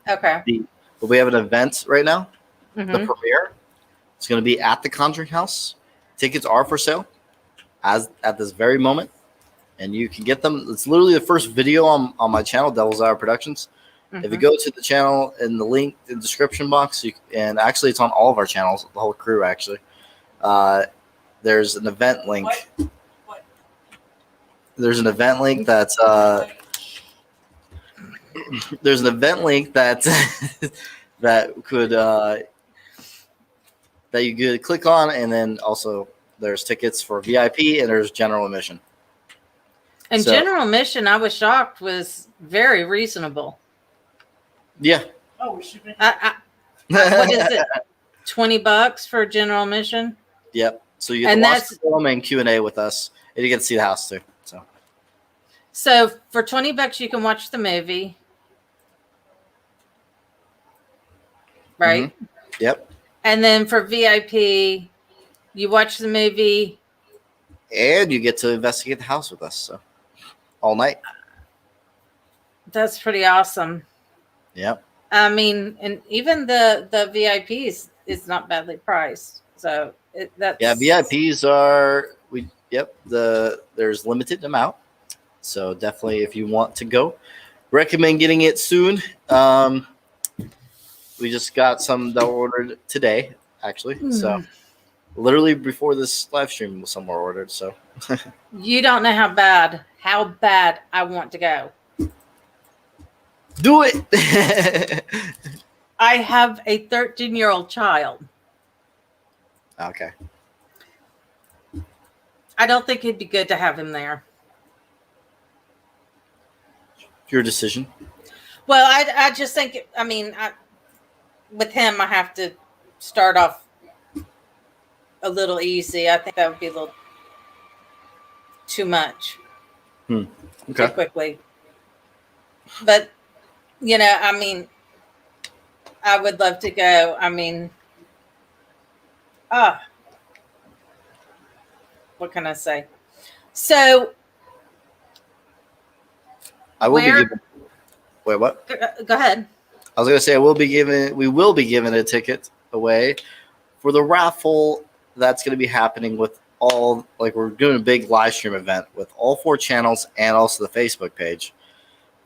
Okay. But we have an event right now. Mhm. The premiere. It's going to be at the Conjuring House. Tickets are for sale at this very moment, and you can get them. It's literally the first video on my channel, Devil's Hour Productions. Mhm. If you go to the channel in the link in the description box, and actually it's on all of our channels, the whole crew actually. There's an event link. What? There's an event link that's there's an event link that that you could click on, and then also there's tickets for VIP and there's general admission. And So- general admission, I was shocked, was very reasonable. Yeah. Oh, we should be. What is it? $20 for general admission? Yep. So you get And to watch that's- the film and Q&A with us, and you get to see the house too. So for $20, you can watch the movie. Right? Yep. And then for VIP, you watch the movie. And you get to investigate the house with us, so all night. That's pretty awesome. Yep. I mean, and even the VIPs is not badly priced. So that's Yeah, VIPs are there's limited amount. So definitely if you want to go, recommend getting it soon. We just got some that were ordered today, actually. So literally before this live stream, some were ordered. So You don't know how bad I want to go. do it. I have a 13-year-old child. Okay. I don't think it'd be good to have him there. Your decision. Well, I just think, with him, I have to start off a little easy. I think that would be a little too much too Okay. quickly. But, I would love to go. What can I say? So, I will Where- be giving. Wait, what? go ahead. I was gonna say we will be giving a ticket away for the raffle that's gonna be happening with we're doing a big live stream event with all 4 channels and also the Facebook page.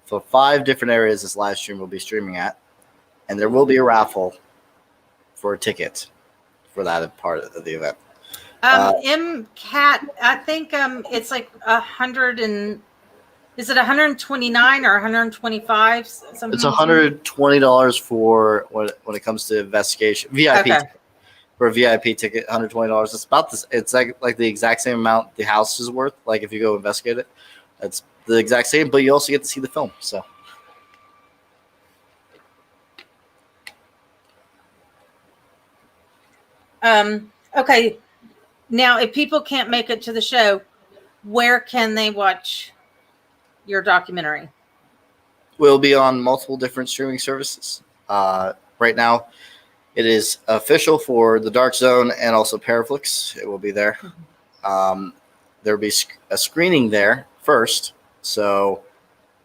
So 5 different areas this live stream will be streaming at, and there will be a raffle for a ticket for that part of the event. MCAT, I think it's like 100 and is it 129 or 125? Something. It's $120 for when it comes to investigation VIP. Okay. For a VIP ticket, $120. It's about this. It's like the exact same amount the house is worth. Like if you go investigate it, it's the exact same. But you also get to see the film. So. Okay. Now, if people can't make it to the show, where can they watch your documentary? We'll be on multiple different streaming services. Right now, it is official for The Dark Zone and also Paraflix. It will be there. There will be a screening there first. So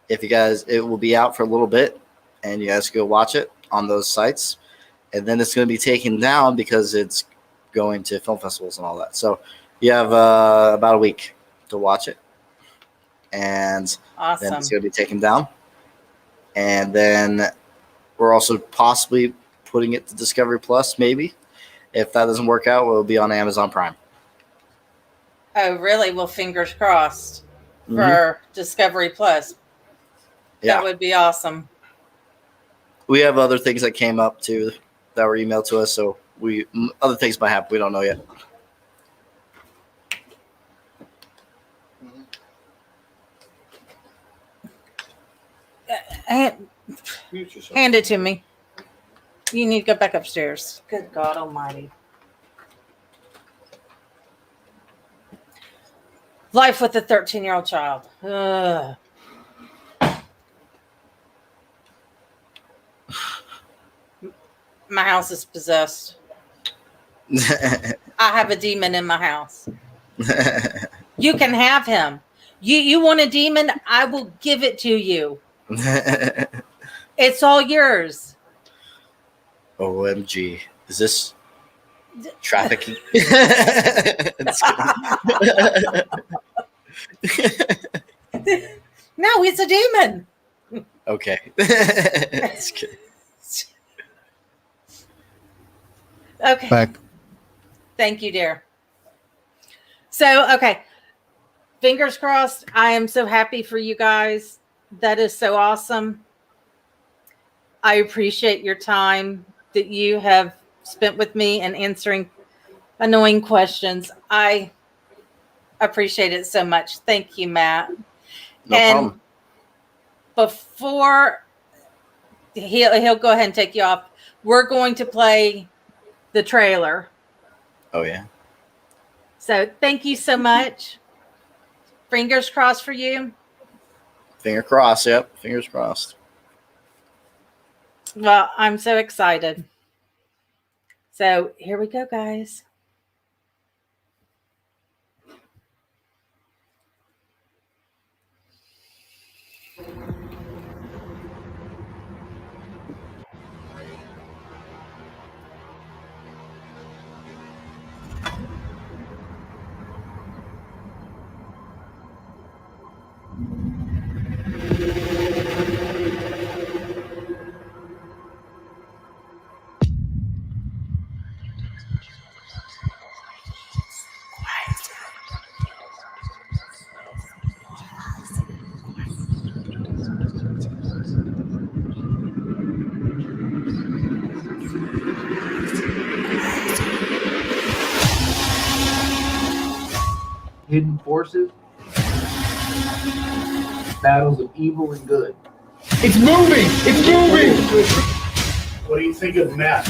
if you guys, it will be out for a little bit, and you guys go watch it on those sites. And then it's going to be taken down because it's going to film festivals and all that. So you have about a week to watch it. And Awesome. then it's going to be taken down. And then we're also possibly putting it to Discovery Plus, maybe. If that doesn't work out, we'll be on Amazon Prime. Oh, really? Well, fingers crossed for Discovery Plus. Yeah. That would be awesome. We have other things that came up too that were emailed to us, so other things might happen. We don't know yet. Hand it to me. You need to go back upstairs. Good God Almighty. Life with a 13-year-old child. Ugh. My house is possessed. I have a demon in my house. You can have him. You want a demon? I will give it to you. It's all yours. OMG. Is this trafficking? No, it's a demon. Okay. That's good. Okay. Back. Thank you, dear. So, okay. Fingers crossed. I am so happy for you guys. That is so awesome. I appreciate your time that you have spent with me and answering annoying questions. I appreciate it so much. Thank you, Matt. No problem. Before he'll go ahead and take you off, we're going to play the trailer. Oh, yeah. So thank you so much. Fingers crossed for you. Finger crossed. Yep. Fingers crossed. Well, I'm so excited. So here we go, guys. Hidden forces, battles of evil and good. It's moving! It's moving! What do you think of Matt?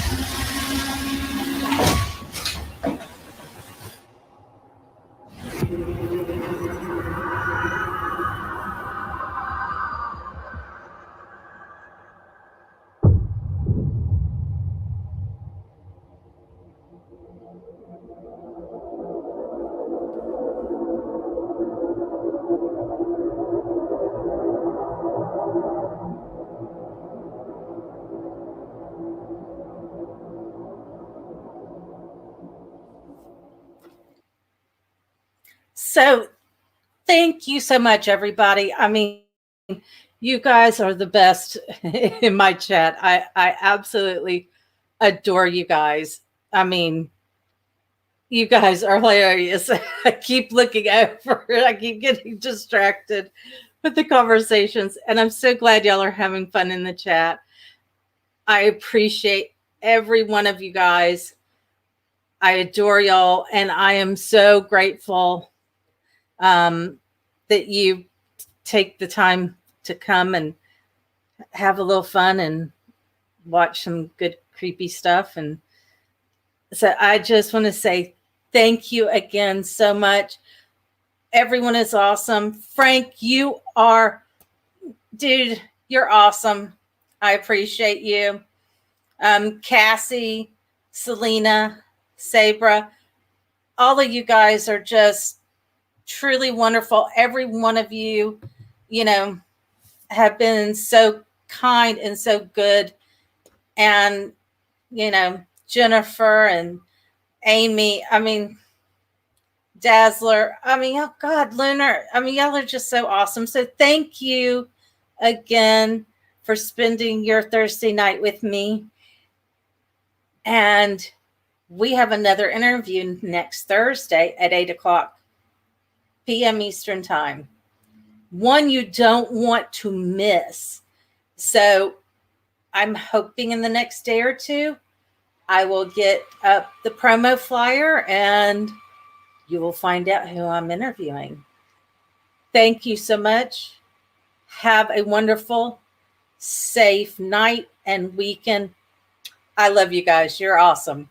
So thank you so much, everybody. I mean, you guys are the best in my chat. I absolutely adore you guys. I mean, You guys are hilarious. I keep looking over. I keep getting distracted with the conversations. And I'm so glad y'all are having fun in the chat. I appreciate every one of you guys. I adore y'all. And I am so grateful that you take the time to come and have a little fun and watch some good creepy stuff. And so I just want to say thank you again so much. Everyone is awesome. Frank, you are, dude, you're awesome. I appreciate you. Cassie, Selena, Sabra, all of you guys are just truly wonderful. Every one of you, you know, have been so kind and so good. And, you know, Jennifer and Amy, I mean, Dazzler, I mean, oh God, Lunar, I mean, y'all are just so awesome. So thank you again for spending your Thursday night with me. And we have another interview next Thursday at 8:00 p.m. Eastern Time. One you don't want to miss. So I'm hoping in the next day or two, I will get up the promo flyer and you will find out who I'm interviewing. Thank you so much. Have a wonderful, safe night and weekend. I love you guys. You're awesome.